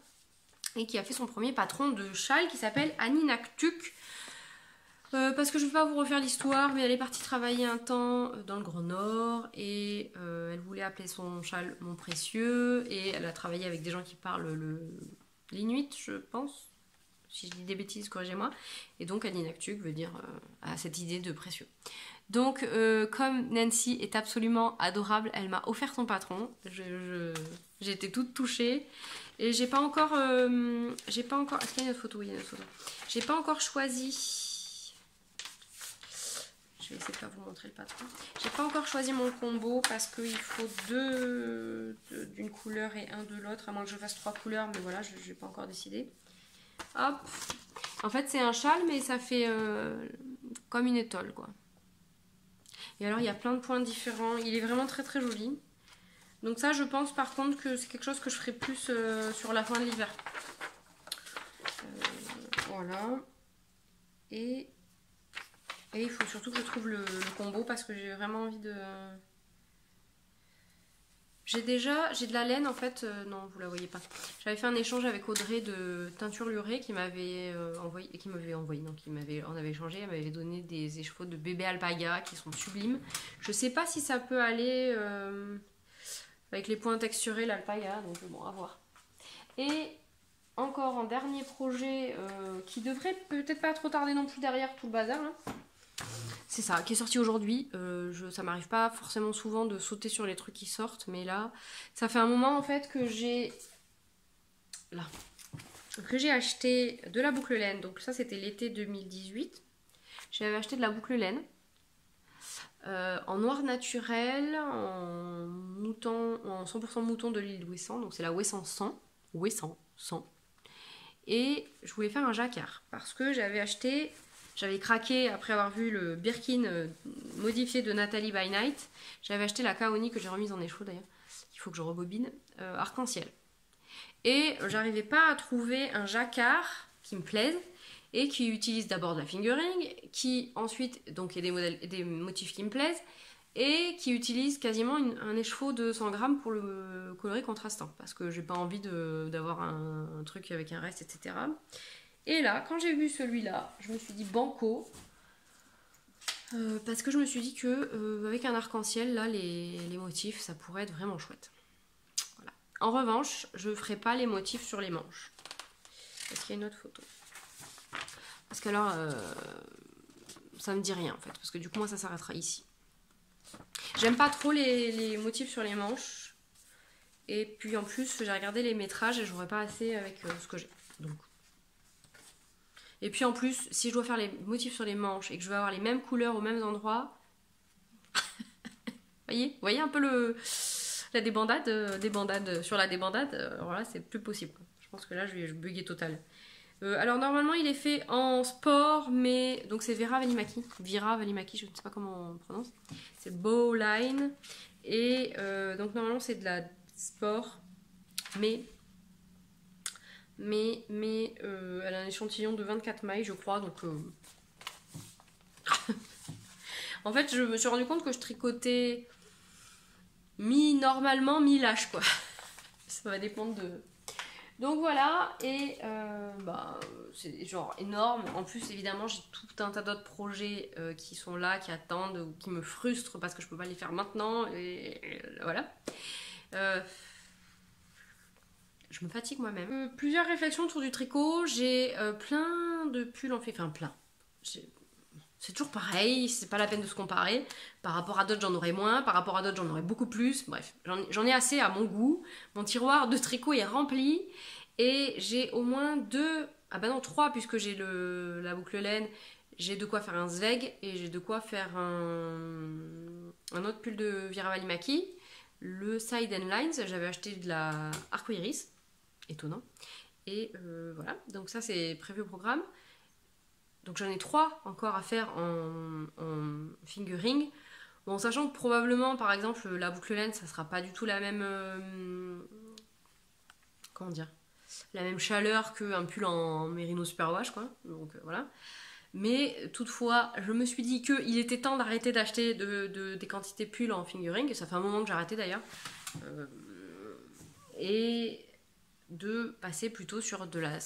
et qui a fait son premier patron de châle qui s'appelle Annie Naktuk. Parce que je ne vais pas vous refaire l'histoire, mais elle est partie travailler un temps dans le Grand Nord et elle voulait appeler son châle Mon Précieux, et elle a travaillé avec des gens qui parlent l'inuit, je pense. Si je dis des bêtises, corrigez-moi. Et donc Annie Naktuk veut dire à cette idée de précieux. Donc comme Nancy est absolument adorable, elle m'a offert son patron. J'ai été toute touchée. Et j'ai pas encore... Est-ce qu'il y a une autre photo? Oui, il y a une autre photo. J'ai pas encore choisi... Je vais essayer de pas vous montrer le patron. J'ai pas encore choisi mon combo parce qu'il faut deux d'une couleur et un de l'autre, à moins que je fasse 3 couleurs, mais voilà, je n'ai pas encore décidé. Hop. En fait, c'est un châle, mais ça fait comme une étole, quoi. Et alors, il y a plein de points différents. Il est vraiment très très joli. Donc ça, je pense par contre que c'est quelque chose que je ferai plus sur la fin de l'hiver. Voilà. Et il faut surtout que je trouve le combo parce que j'ai vraiment envie de... J'ai de la laine en fait, non vous la voyez pas. J'avais fait un échange avec Audrey de Teinture Lurée qui m'avait on avait échangé, elle m'avait donné des écheveaux de bébé alpaga qui sont sublimes. Je sais pas si ça peut aller avec les points texturés l'alpaga, donc bon à voir. Et encore un dernier projet qui devrait peut-être pas trop tarder non plus derrière tout le bazar là. C'est ça, qui est sorti aujourd'hui. Ça m'arrive pas forcément souvent de sauter sur les trucs qui sortent, mais là, ça fait un moment en fait que j'ai acheté de la boucle laine. Donc ça, c'était l'été 2018. J'avais acheté de la boucle laine en noir naturel, en 100% mouton de l'île d'Ouessant. Donc c'est la Ouessant 100. Ouessant 100. Et je voulais faire un jacquard parce que j'avais craqué après avoir vu le Birkin modifié de Nathalie by Night. J'avais acheté la Kaoni que j'ai remise en écheveau d'ailleurs. Il faut que je rebobine. Arc-en-ciel. Et j'arrivais pas à trouver un jacquard qui me plaise et qui utilise d'abord de la fingering, qui ensuite donc il y a des motifs qui me plaisent et qui utilise quasiment un écheveau de 100 grammes pour le coloris contrastant parce que j'ai pas envie d'avoir un truc avec un reste, etc. Et là, quand j'ai vu celui-là, je me suis dit banco, parce que je me suis dit que avec un arc-en-ciel, là, les motifs, ça pourrait être vraiment chouette. Voilà. En revanche, je ne ferai pas les motifs sur les manches. Est-ce qu'il y a une autre photo? Parce que alors, ça me dit rien en fait, parce que du coup, moi, ça s'arrêtera ici. J'aime pas trop les motifs sur les manches. Et puis en plus, j'ai regardé les métrages et j'aurais pas assez avec ce que j'ai. Donc. Et puis en plus, si je dois faire les motifs sur les manches et que je vais avoir les mêmes couleurs aux mêmes endroits, voyez un peu la débandade sur la débandade, alors là c'est plus possible. Je pense que là je vais bugger total. Alors normalement il est fait en sport, mais donc c'est Vira Valimaki, je ne sais pas comment on prononce. C'est Bowline et donc normalement c'est de la sport, mais elle a un échantillon de 24 mailles je crois, donc en fait je me suis rendu compte que je tricotais mi-normalement, mi-lâche quoi. Ça va dépendre de... Donc voilà, et c'est genre énorme. En plus évidemment j'ai tout un tas d'autres projets qui sont là, qui attendent, ou qui me frustrent parce que je peux pas les faire maintenant, et voilà. Je me fatigue moi-même. Plusieurs réflexions autour du tricot. J'ai plein de pulls en fait. Enfin, plein. C'est toujours pareil. C'est pas la peine de se comparer. Par rapport à d'autres, j'en aurais moins. Par rapport à d'autres, j'en aurais beaucoup plus. Bref, j'en ai assez à mon goût. Mon tiroir de tricot est rempli. Et j'ai au moins 3, puisque j'ai la boucle laine. J'ai de quoi faire un Zweig. Et j'ai de quoi faire un autre pull de Vira Valimaki. Le Side and Lines, j'avais acheté de la Arcoiris. Étonnant. Et voilà, donc ça c'est prévu au programme. Donc j'en ai 3 encore à faire en fingering. Bon, sachant que probablement, par exemple, la boucle laine, ça sera pas du tout la même... comment dire, la même chaleur qu'un pull en Merino Superwash, quoi. Donc voilà. Mais toutefois, je me suis dit qu'il était temps d'arrêter d'acheter des quantités pulls en fingering, ça fait un moment que j'ai arrêté d'ailleurs, et de passer plutôt sur de la...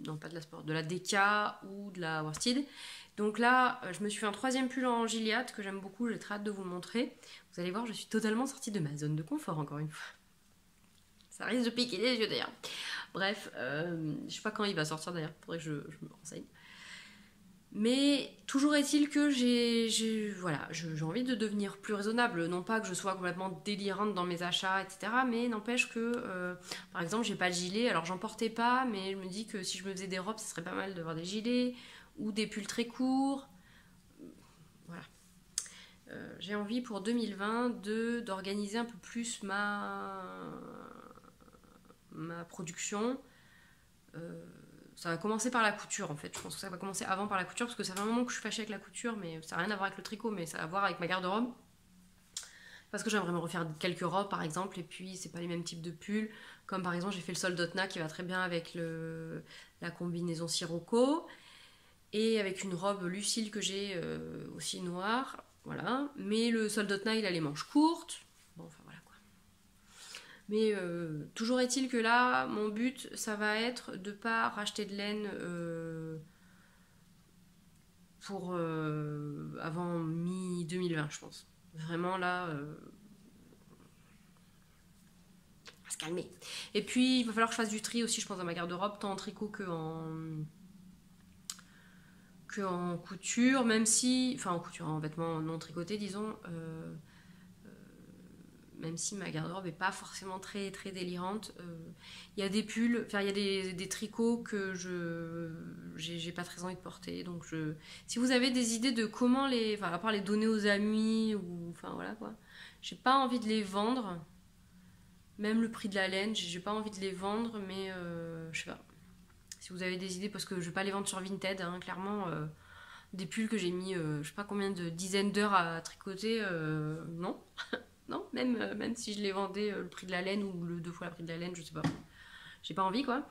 Non, pas de la sport, de la DK ou de la worsted. Donc là, je me suis fait un 3e pull en Gilliatt que j'aime beaucoup, j'ai très hâte de vous le montrer. Vous allez voir, je suis totalement sortie de ma zone de confort encore une fois. Ça risque de piquer les yeux d'ailleurs. Bref, je sais pas quand il va sortir d'ailleurs, faudrait que je me renseigne. Mais toujours est-il que j'ai envie de devenir plus raisonnable. Non pas que je sois complètement délirante dans mes achats, etc. Mais n'empêche que, par exemple, j'ai pas de gilet. Alors j'en portais pas, mais je me dis que si je me faisais des robes, ce serait pas mal d'avoir des gilets ou des pulls très courts. Voilà. J'ai envie pour 2020 d'organiser un peu plus ma production. Ça va commencer par la couture en fait. Je pense que ça va commencer avant par la couture parce que ça fait un moment que je suis fâchée avec la couture, mais ça n'a rien à voir avec le tricot, mais ça a à voir avec ma garde-robe. Parce que j'aimerais me refaire quelques robes par exemple, et puis c'est pas les mêmes types de pulls. Comme par exemple, j'ai fait le soldotna qui va très bien avec la combinaison Sirocco et avec une robe Lucille que j'ai aussi noire. Voilà. Mais le soldotna il a les manches courtes. Bon, enfin voilà. Mais toujours est-il que là, mon but, ça va être de ne pas racheter de laine pour avant mi-2020, je pense. Vraiment là, on va se calmer. Et puis, il va falloir que je fasse du tri aussi, je pense, dans ma garde-robe, tant en tricot que en couture, même si... Enfin, en couture, en vêtements non tricotés, disons... même si ma garde-robe n'est pas forcément très, très délirante. Il y a des pulls, enfin il y a des tricots que j'ai pas très envie de porter. Donc si vous avez des idées de comment les... Enfin, à part les donner aux amis, ou... Enfin voilà quoi. J'ai pas envie de les vendre. Même le prix de la laine, j'ai pas envie de les vendre, mais je sais pas. Si vous avez des idées, parce que je vais pas les vendre sur Vinted, hein, clairement... des pulls que j'ai mis je sais pas combien de dizaines d'heures à tricoter, non. Non, même si je les vendais le prix de la laine ou le 2 fois le prix de la laine, je sais pas. J'ai pas envie quoi.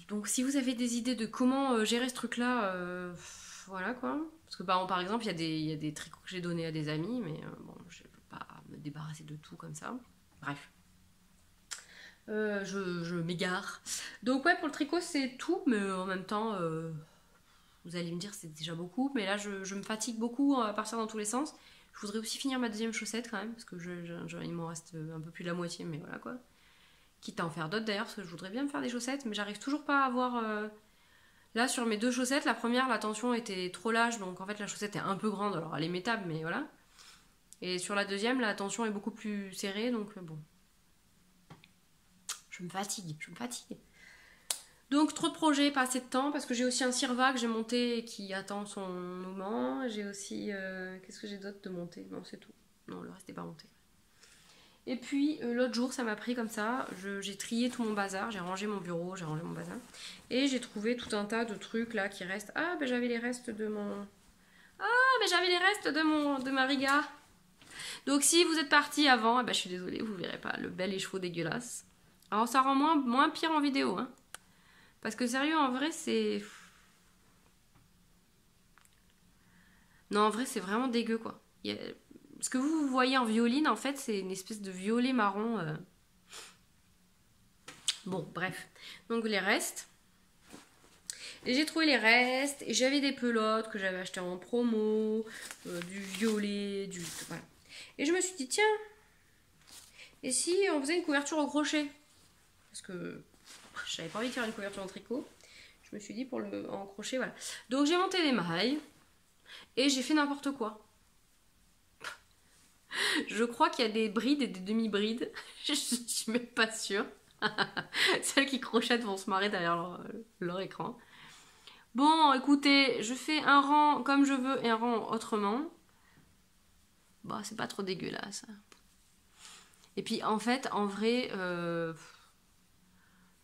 Donc si vous avez des idées de comment gérer ce truc-là, voilà quoi. Parce que par exemple, il y a des tricots que j'ai donnés à des amis, mais bon, je peux pas me débarrasser de tout comme ça. Bref. Je m'égare. Donc ouais, pour le tricot, c'est tout, mais en même temps, vous allez me dire c'est déjà beaucoup, mais là, je me fatigue beaucoup à partir dans tous les sens. Je voudrais aussi finir ma 2e chaussette quand même, parce que il m'en reste un peu plus de la moitié, mais voilà quoi. Quitte à en faire d'autres d'ailleurs, parce que je voudrais bien me faire des chaussettes, mais j'arrive toujours pas à avoir... Là, sur mes 2 chaussettes, la première, la tension était trop lâche, donc en fait la chaussette est un peu grande, alors elle est métable, mais voilà. Et sur la deuxième, la tension est beaucoup plus serrée, donc bon. Je me fatigue. Donc trop de projets, pas assez de temps, parce que j'ai aussi un Sirva que j'ai monté et qui attend son moment. J'ai aussi... qu'est-ce que j'ai d'autre de monter? Non, c'est tout. Non, le reste n'est pas monté. Et puis l'autre jour, ça m'a pris comme ça. J'ai trié tout mon bazar, j'ai rangé mon bureau, j'ai rangé mon bazar. Et j'ai trouvé tout un tas de trucs là qui restent. Ah, ben j'avais les restes de mon... Ah, ben j'avais les restes de ma riga. Donc si vous êtes parti avant, ben, je suis désolée, vous verrez pas le bel écheveau dégueulasse. Alors ça rend moins pire en vidéo, hein. Parce que sérieux, en vrai, c'est... Non, en vrai, c'est vraiment dégueu, quoi. Ce que vous voyez en violine, en fait, c'est une espèce de violet marron. Bon, bref. Donc, les restes. Et j'ai trouvé les restes. Et j'avais des pelotes que j'avais achetées en promo. Du violet, Voilà. Et je me suis dit, tiens, et si on faisait une couverture au crochet? Parce que j'avais pas envie de faire une couverture en tricot. Je me suis dit en crochet, voilà. Donc j'ai monté les mailles et j'ai fait n'importe quoi. Je crois qu'il y a des brides et des demi-brides. Je suis même pas sûre. Celles qui crochettent vont se marrer derrière leur écran. Bon, écoutez, je fais un rang comme je veux et un rang autrement. Bah, c'est pas trop dégueulasse. Et puis en fait, en vrai...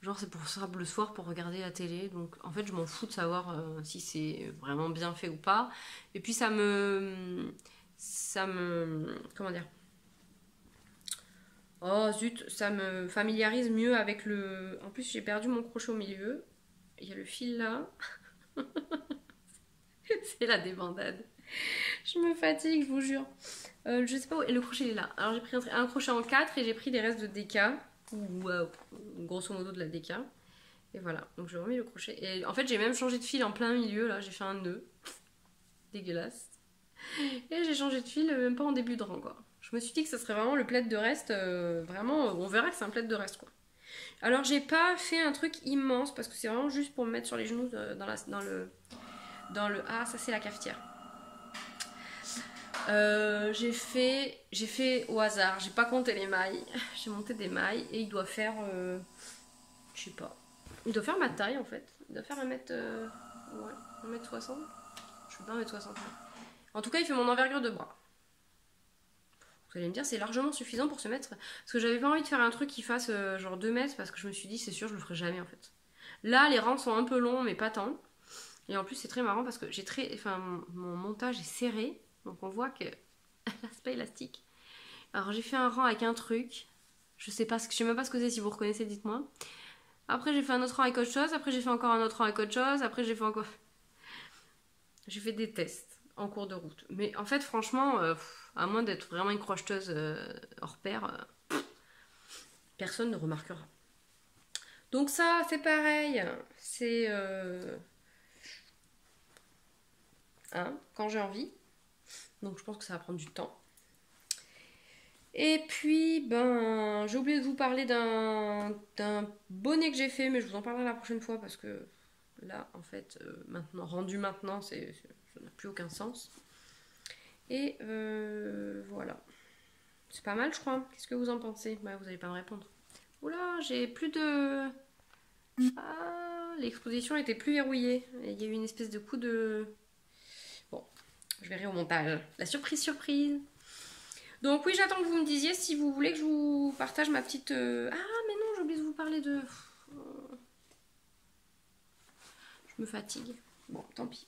genre c'est pour ça le soir pour regarder la télé, donc en fait je m'en fous de savoir si c'est vraiment bien fait ou pas. Et puis ça me comment dire, oh zut, ça me familiarise mieux avec le... En plus j'ai perdu mon crochet au milieu, il y a le fil là. C'est la débandade. Je me fatigue, je vous jure. Je sais pas où. Et le crochet il est là. Alors j'ai pris un crochet en 4 et j'ai pris des restes de DK. Ou grosso modo de la DK. Et voilà. Donc j'ai remis le crochet. Et en fait j'ai même changé de fil en plein milieu. Là j'ai fait un nœud. Dégueulasse. Et j'ai changé de fil même pas en début de rang quoi. Je me suis dit que ce serait vraiment le plaid de reste. Vraiment, on verra que c'est un plaid de reste quoi. Alors j'ai pas fait un truc immense parce que c'est vraiment juste pour me mettre sur les genoux dans le... Ah ça c'est la cafetière. J'ai fait au hasard, j'ai pas compté les mailles, j'ai monté des mailles et il doit faire, je sais pas, il doit faire ma taille en fait, il doit faire 1m, ouais, 1m60, je fais pas 1m60. En tout cas il fait mon envergure de bras. Vous allez me dire c'est largement suffisant pour se mettre, parce que j'avais pas envie de faire un truc qui fasse genre 2 mètres parce que je me suis dit c'est sûr je le ferai jamais en fait. Là les rangs sont un peu longs mais pas tant, et en plus c'est très marrant parce que mon montage est serré. Donc on voit que l'aspect élastique. Alors j'ai fait un rang avec un truc. Je sais même pas ce que c'est, si vous reconnaissez, dites-moi. Après j'ai fait un autre rang avec autre chose. Après j'ai fait encore un autre rang avec autre chose. Après j'ai fait encore... J'ai fait des tests en cours de route. Mais en fait franchement, à moins d'être vraiment une crocheteuse hors pair, personne ne remarquera. Donc ça c'est pareil. C'est... quand j'ai envie. Donc je pense que ça va prendre du temps. Et puis, ben, j'ai oublié de vous parler d'un bonnet que j'ai fait, mais je vous en parlerai la prochaine fois parce que là, en fait, rendu maintenant, ça n'a plus aucun sens. Et voilà. C'est pas mal, je crois. Qu'est-ce que vous en pensez? Bah, vous n'allez pas me répondre. Oula, j'ai plus de... Ah, l'exposition était plus verrouillée. Il y a eu une espèce de coup de... Bon, je verrai au montage. La surprise, surprise. Donc oui, j'attends que vous me disiez si vous voulez que je vous partage ma petite... Ah, mais non, j'ai oublié de vous parler de... Je me fatigue. Bon, tant pis.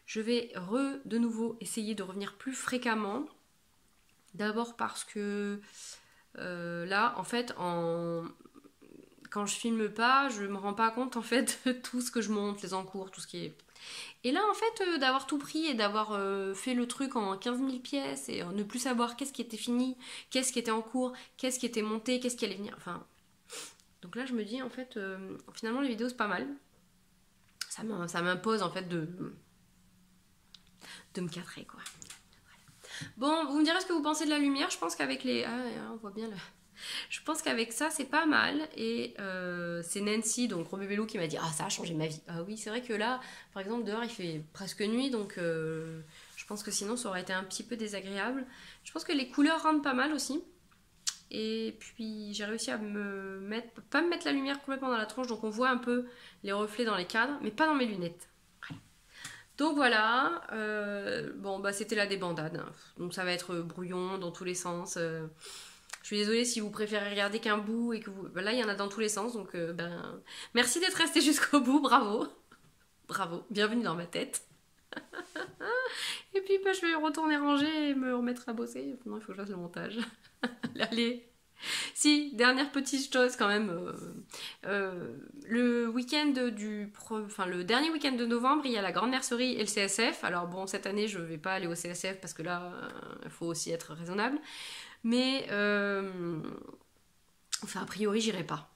Je vais de nouveau essayer de revenir plus fréquemment. D'abord parce que là, en fait, quand je filme pas, je me rends pas compte en fait de tout ce que je monte, les encours, tout ce qui est... Et là, en fait, d'avoir tout pris et d'avoir fait le truc en 15 000 pièces et ne plus savoir qu'est-ce qui était fini, qu'est-ce qui était en cours, qu'est-ce qui était monté, qu'est-ce qui allait venir, enfin... Donc là, je me dis, en fait, finalement, les vidéos, c'est pas mal. Ça m'impose, en fait, de me cadrer, quoi. Voilà. Bon, vous me direz ce que vous pensez de la lumière. Je pense qu'avec les... Ah, on voit bien le... Je pense qu'avec ça, c'est pas mal. Et c'est Nancy, donc Robébélou, qui m'a dit « Ah, ça a changé ma vie. » Ah oui, c'est vrai que là, par exemple, dehors, il fait presque nuit, donc je pense que sinon, ça aurait été un petit peu désagréable. Je pense que les couleurs rendent pas mal aussi. Et puis, j'ai réussi à pas me mettre la lumière complètement dans la tronche, donc on voit un peu les reflets dans les cadres, mais pas dans mes lunettes. Donc voilà, bon, bah c'était la débandade. Donc ça va être brouillon dans tous les sens. Je suis désolée si vous préférez regarder qu'un bout et que vous... Ben là, il y en a dans tous les sens, donc ben... Merci d'être resté jusqu'au bout, bravo. Bravo, bienvenue dans ma tête. Et puis, ben, je vais retourner ranger et me remettre à bosser. Non, il faut que je fasse le montage. Allez. Si, dernière petite chose quand même. Le week-end le dernier week-end de novembre, il y a la Grande Mercerie et le CSF. Alors bon, cette année, je vais pas aller au CSF parce que là, il faut aussi être raisonnable. Mais, enfin, a priori, j'irai pas.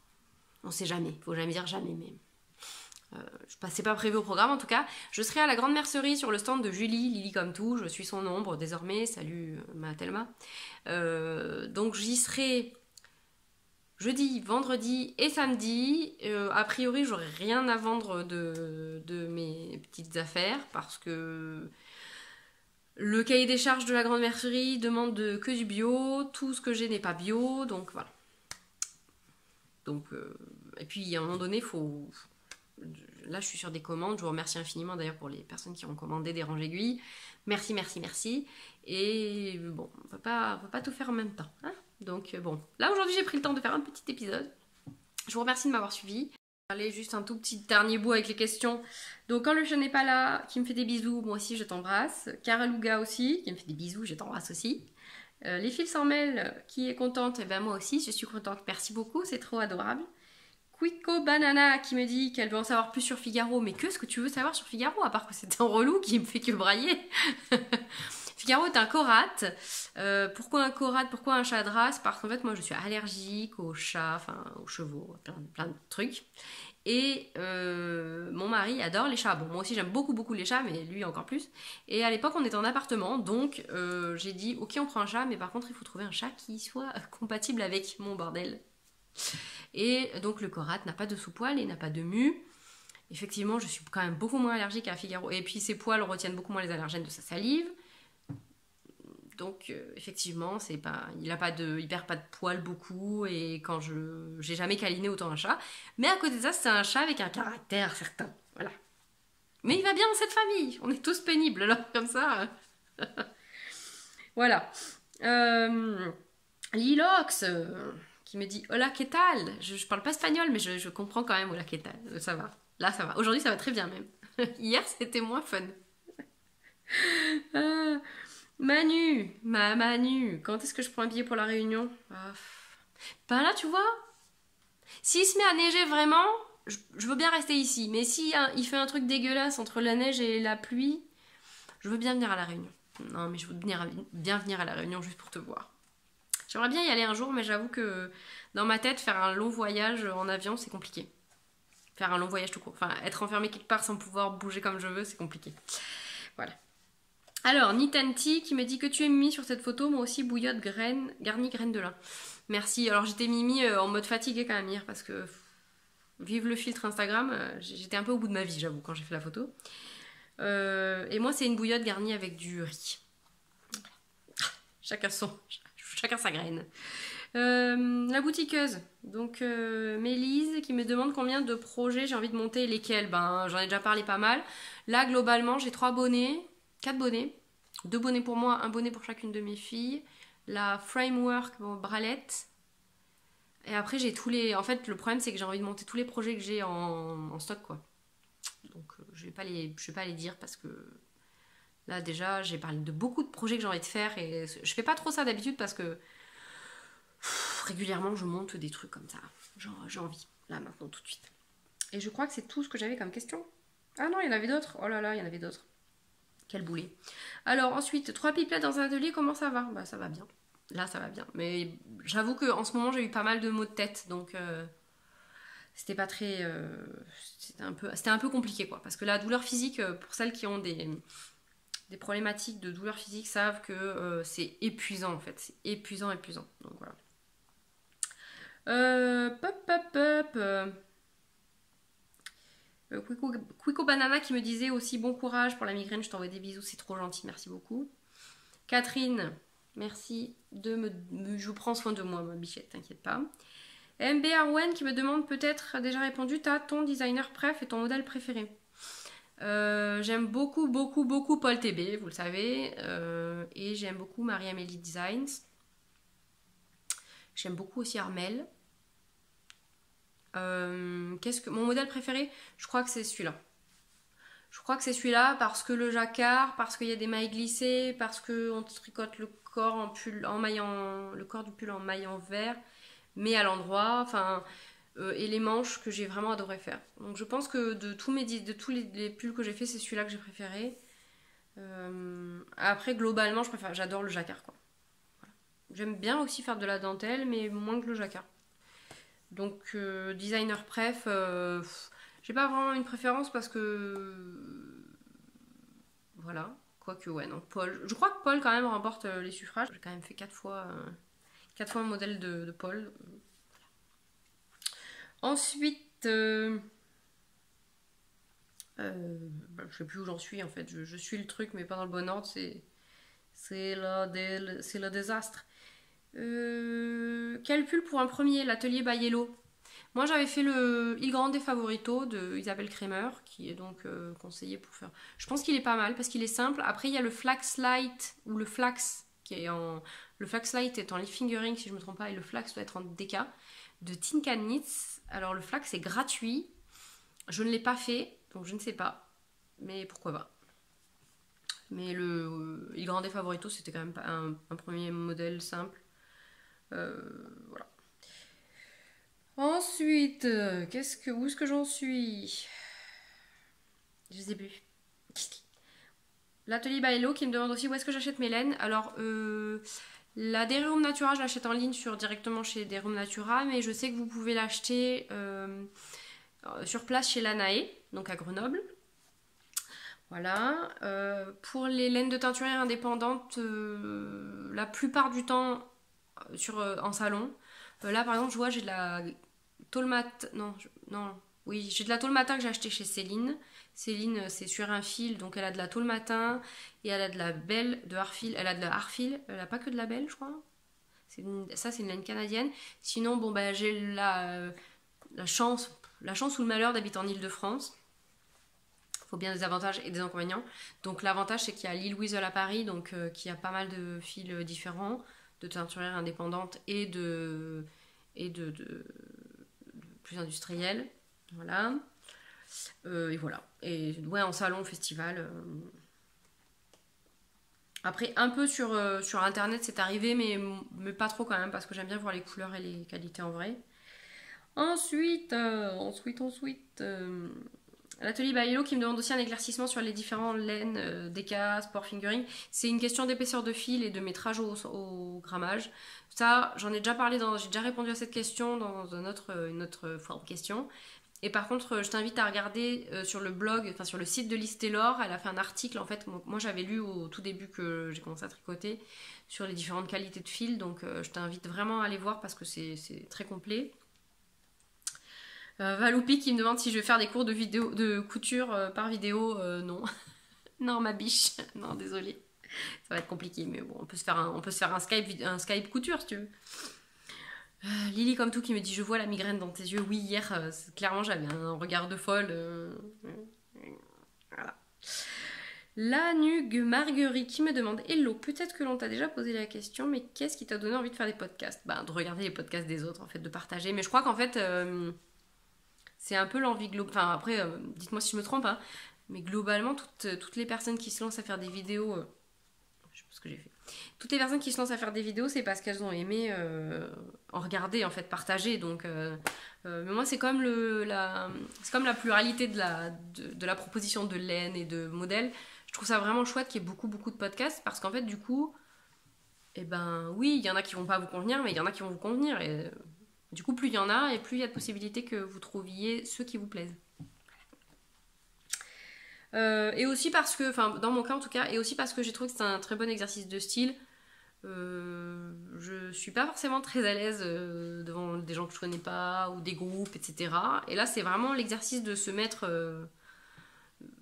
On sait jamais. Faut jamais dire jamais, mais... c'est pas prévu au programme en tout cas. Je serai à la Grande Mercerie sur le stand de Julie, Lily comme tout. Je suis son ombre désormais. Salut ma Thelma. Donc j'y serai jeudi, vendredi et samedi. A priori, j'aurai rien à vendre de mes petites affaires parce que le cahier des charges de la Grande Mercerie demande que du bio. Tout ce que j'ai n'est pas bio, donc voilà. Donc, et puis à un moment donné, il faut... Là, je suis sur des commandes. Je vous remercie infiniment d'ailleurs pour les personnes qui ont commandé des ranges aiguilles. Merci, merci, merci. Et bon, on ne peut pas tout faire en même temps. Hein, donc bon, là aujourd'hui, j'ai pris le temps de faire un petit épisode. Je vous remercie de m'avoir suivi. Allez, juste un tout petit dernier bout avec les questions. Donc quand le chat n'est pas là, qui me fait des bisous, moi aussi je t'embrasse. Caralouga aussi, qui me fait des bisous, je t'embrasse aussi. Les fils sans mêle, qui est contente, et ben moi aussi, je suis contente. Merci beaucoup, c'est trop adorable. Quico Banana qui me dit qu'elle veut en savoir plus sur Figaro. Mais que ce que tu veux savoir sur Figaro, à part que c'est un relou qui me fait que brailler. Figaro est un corate. Pourquoi un corate? Pourquoi un chat de race? Parce qu'en fait, moi, je suis allergique aux chats, enfin aux chevaux, plein de trucs. Et mon mari adore les chats. Bon, moi aussi, j'aime beaucoup les chats, mais lui encore plus. Et à l'époque, on était en appartement, donc j'ai dit, ok, on prend un chat, mais par contre, il faut trouver un chat qui soit compatible avec mon bordel. Et donc, le corate n'a pas de sous-poil et n'a pas de mue. Effectivement, je suis quand même beaucoup moins allergique à Figaro. Et puis, ses poils retiennent beaucoup moins les allergènes de sa salive. Donc effectivement, il perd pas de poils beaucoup et quand j'ai jamais câliné autant un chat. Mais à côté de ça, c'est un chat avec un caractère certain. Voilà. Mais il va bien dans cette famille. On est tous pénibles alors comme ça. Voilà. Lilox qui me dit hola que tal. Je parle pas espagnol mais je comprends quand même hola que tal. Ça va. Là ça va. Aujourd'hui ça va très bien même. Hier c'était moins fun. Manu, quand est-ce que je prends un billet pour la Réunion? Ben là, tu vois, s'il se met à neiger vraiment, je veux bien rester ici. Mais si il fait un truc dégueulasse entre la neige et la pluie, je veux bien venir à la Réunion. Non, mais je veux bien venir à la Réunion juste pour te voir. J'aimerais bien y aller un jour, mais j'avoue que dans ma tête, faire un long voyage en avion, c'est compliqué. Faire un long voyage tout court. Enfin, être enfermé quelque part sans pouvoir bouger comme je veux, c'est compliqué. Voilà. Alors, Nitanti qui me dit que tu es Mimi sur cette photo, moi aussi bouillotte garnie graines de lin. Merci. Alors j'étais Mimi en mode fatiguée quand même hier parce que vive le filtre Instagram, j'étais un peu au bout de ma vie j'avoue quand j'ai fait la photo. Et moi c'est une bouillotte garnie avec du riz. Chacun sa graine. La boutiqueuse, donc Mélise qui me demande combien de projets j'ai envie de monter et lesquels. Ben j'en ai déjà parlé pas mal. Là globalement j'ai 4 bonnets, 2 bonnets pour moi, 1 bonnet pour chacune de mes filles, la framework bralette. Et après j'ai tous les. En fait le problème c'est que j'ai envie de monter tous les projets que j'ai en stock quoi. Donc je vais pas les dire parce que là déjà j'ai parlé de beaucoup de projets que j'ai envie de faire et je fais pas trop ça d'habitude parce que régulièrement je monte des trucs comme ça. Genre j'ai envie, là maintenant tout de suite. Et je crois que c'est tout ce que j'avais comme question. Ah non, il y en avait d'autres. Oh là là, il y en avait d'autres. Quel boulet. Alors ensuite, 3 pipelettes dans un atelier, comment ça va? Bah ça va bien. Là ça va bien. Mais j'avoue qu'en ce moment j'ai eu pas mal de maux de tête. Donc c'était pas très... c'était un peu compliqué quoi. Parce que la douleur physique, pour celles qui ont des problématiques de douleur physique, savent que c'est épuisant en fait. C'est épuisant. Donc voilà. Quico Banana qui me disait aussi bon courage pour la migraine, je t'envoie des bisous, c'est trop gentil, merci beaucoup. Catherine, merci je prends soin de moi, ma bichette, t'inquiète pas. MB Arwen qui me demande peut-être déjà répondu, t'as ton designer préf et ton modèle préféré. J'aime beaucoup Paul TB, vous le savez, et j'aime beaucoup Marie-Amélie Designs. J'aime beaucoup aussi Armel. Mon modèle préféré, je crois que c'est celui-là. Parce que le jacquard, parce qu'il y a des mailles glissées, parce qu'on tricote le corps le corps du pull en maille en vert, mais à l'endroit, et les manches que j'ai vraiment adoré faire. Donc je pense que de tous les pulls que j'ai fait, c'est celui-là que j'ai préféré. Après globalement, j'adore le jacquard quoi. Voilà. J'aime bien aussi faire de la dentelle, mais moins que le jacquard. Donc designer préf, j'ai pas vraiment une préférence parce que voilà, quoique ouais non, Paul. Je crois que Paul quand même remporte les suffrages. J'ai quand même fait 4 fois un modèle de Paul. Ensuite, je sais plus où j'en suis en fait. Je suis le truc mais pas dans le bon ordre. C'est le désastre. Quel pull pour un premier, l'atelier by Yellow. Moi j'avais fait le Il Grande Favorito de Isabelle Kremer qui est donc conseillé pour faire. Je pense qu'il est pas mal parce qu'il est simple. Après il y a le Flax Light ou le Flax qui est en. Le Flax Light est en leaf fingering si je me trompe pas et le Flax doit être en DK de Tinka Knits. Alors le Flax est gratuit. Je ne l'ai pas fait donc je ne sais pas. Mais pourquoi pas. Mais le Il Grande Favorito c'était quand même pas un premier modèle simple. Voilà. Ensuite, où est-ce que j'en suis? Je sais plus. L'atelier by Hello qui me demande aussi où est-ce que j'achète mes laines. Alors, la Dairy Natura, je l'achète en ligne directement chez Dairy Natura, mais je sais que vous pouvez l'acheter sur place chez Lanae, donc à Grenoble. Voilà. Pour les laines de teinturière indépendantes, la plupart du temps en salon. Là, par exemple, je vois, j'ai de la tôle matin. Oui, j'ai de la tôle matin que j'ai acheté chez Céline. Céline, c'est sur un fil, donc elle a de la tôle matin et elle a de la belle de Harfil. Elle a de la Harfil, elle a pas que de la belle, je crois. Ça, c'est une laine canadienne. Sinon, bon, bah, j'ai la chance ou le malheur d'habiter en Ile-de-France. Il faut bien des avantages et des inconvénients. Donc, l'avantage, c'est qu'il y a l'île Wiesel à Paris, donc qui a pas mal de fils différents, de teinturières indépendantes et de plus industriels. Voilà. Et voilà. Et ouais, en salon, festival. Après, un peu sur internet, c'est arrivé, mais pas trop quand même, parce que j'aime bien voir les couleurs et les qualités en vrai. Ensuite, l'atelier by Hello qui me demande aussi un éclaircissement sur les différents laines, DK, sport fingering. C'est une question d'épaisseur de fil et de métrage au grammage. Ça, j'en ai déjà parlé, j'ai déjà répondu à cette question dans une autre forme question. Et par contre, je t'invite à regarder sur le blog, enfin sur le site de Lise Taylor, elle a fait un article, en fait, moi j'avais lu au tout début que j'ai commencé à tricoter, sur les différentes qualités de fil, donc je t'invite vraiment à aller voir parce que c'est très complet. Valoupi qui me demande si je vais faire des cours de couture par vidéo, non. Non ma biche, non désolée, ça va être compliqué, mais bon, on peut se faire un Skype couture si tu veux. Lily comme tout qui me dit je vois la migraine dans tes yeux. Oui, hier clairement j'avais un regard de folle. Voilà. La Nugue Marguerite qui me demande hello, peut-être que l'on t'a déjà posé la question, mais qu'est-ce qui t'a donné envie de faire des podcasts? De regarder les podcasts des autres en fait, de partager. Mais je crois qu'en fait c'est un peu l'envie globale. Enfin après dites-moi si je me trompe, hein, mais globalement toutes les personnes qui se lancent à faire des vidéos, je sais pas ce que j'ai fait. Toutes les personnes qui se lancent à faire des vidéos, c'est parce qu'elles ont aimé en regarder, en fait, partager. Donc, mais moi, c'est comme la pluralité de la proposition de laine et de modèles. Je trouve ça vraiment chouette qu'il y ait beaucoup de podcasts parce qu'en fait, du coup, eh ben, oui, il y en a qui vont pas vous convenir, mais il y en a qui vont vous convenir. Et du coup, plus il y en a, et plus il y a de possibilités que vous trouviez ceux qui vous plaisent. Et aussi parce que, enfin dans mon cas en tout cas, et aussi parce que j'ai trouvé que c'était un très bon exercice de style. Je suis pas forcément très à l'aise devant des gens que je connais pas ou des groupes, etc. Et là c'est vraiment l'exercice de se mettre.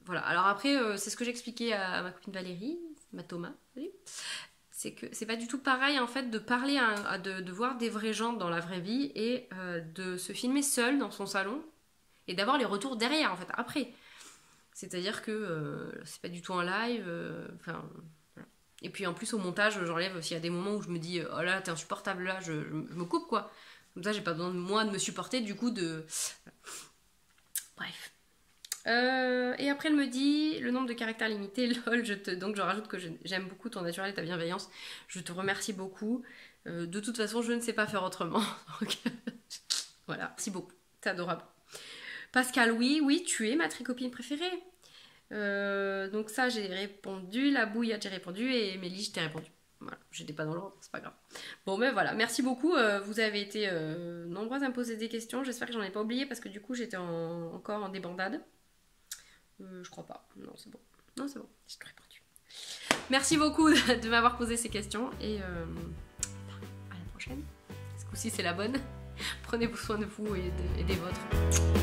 Voilà. Alors après, c'est ce que j'expliquais à ma copine Valérie, ma Thomas, c'est que c'est pas du tout pareil en fait de parler, de voir des vrais gens dans la vraie vie et de se filmer seul dans son salon et d'avoir les retours derrière en fait après. C'est-à-dire que c'est pas du tout en live. Enfin, voilà. Et puis en plus au montage, j'enlève s'il y a des moments où je me dis oh là t'es insupportable là, je me coupe quoi. Comme ça j'ai pas besoin de moi de me supporter du coup de. Bref. Et après elle me dit le nombre de caractères limité, lol, donc je rajoute que j'aime beaucoup ton naturel et ta bienveillance. Je te remercie beaucoup. De toute façon je ne sais pas faire autrement. Donc, voilà, merci beaucoup, c'est adorable. Pascal, oui, tu es ma tricopine préférée. Donc ça, j'ai répondu. La Bouillade, j'ai répondu. Et Mélie, je t'ai répondu. Voilà, j'étais pas dans l'ordre, c'est pas grave. Bon, mais voilà, merci beaucoup. Vous avez été nombreuses à me poser des questions. J'espère que j'en ai pas oublié parce que du coup, j'étais encore en débandade. Je crois pas. Non, c'est bon. Non, c'est bon, j'ai tout répondu. Merci beaucoup de m'avoir posé ces questions. Et à la prochaine. Ce coup-ci, c'est la bonne. Prenez soin de vous et des vôtres.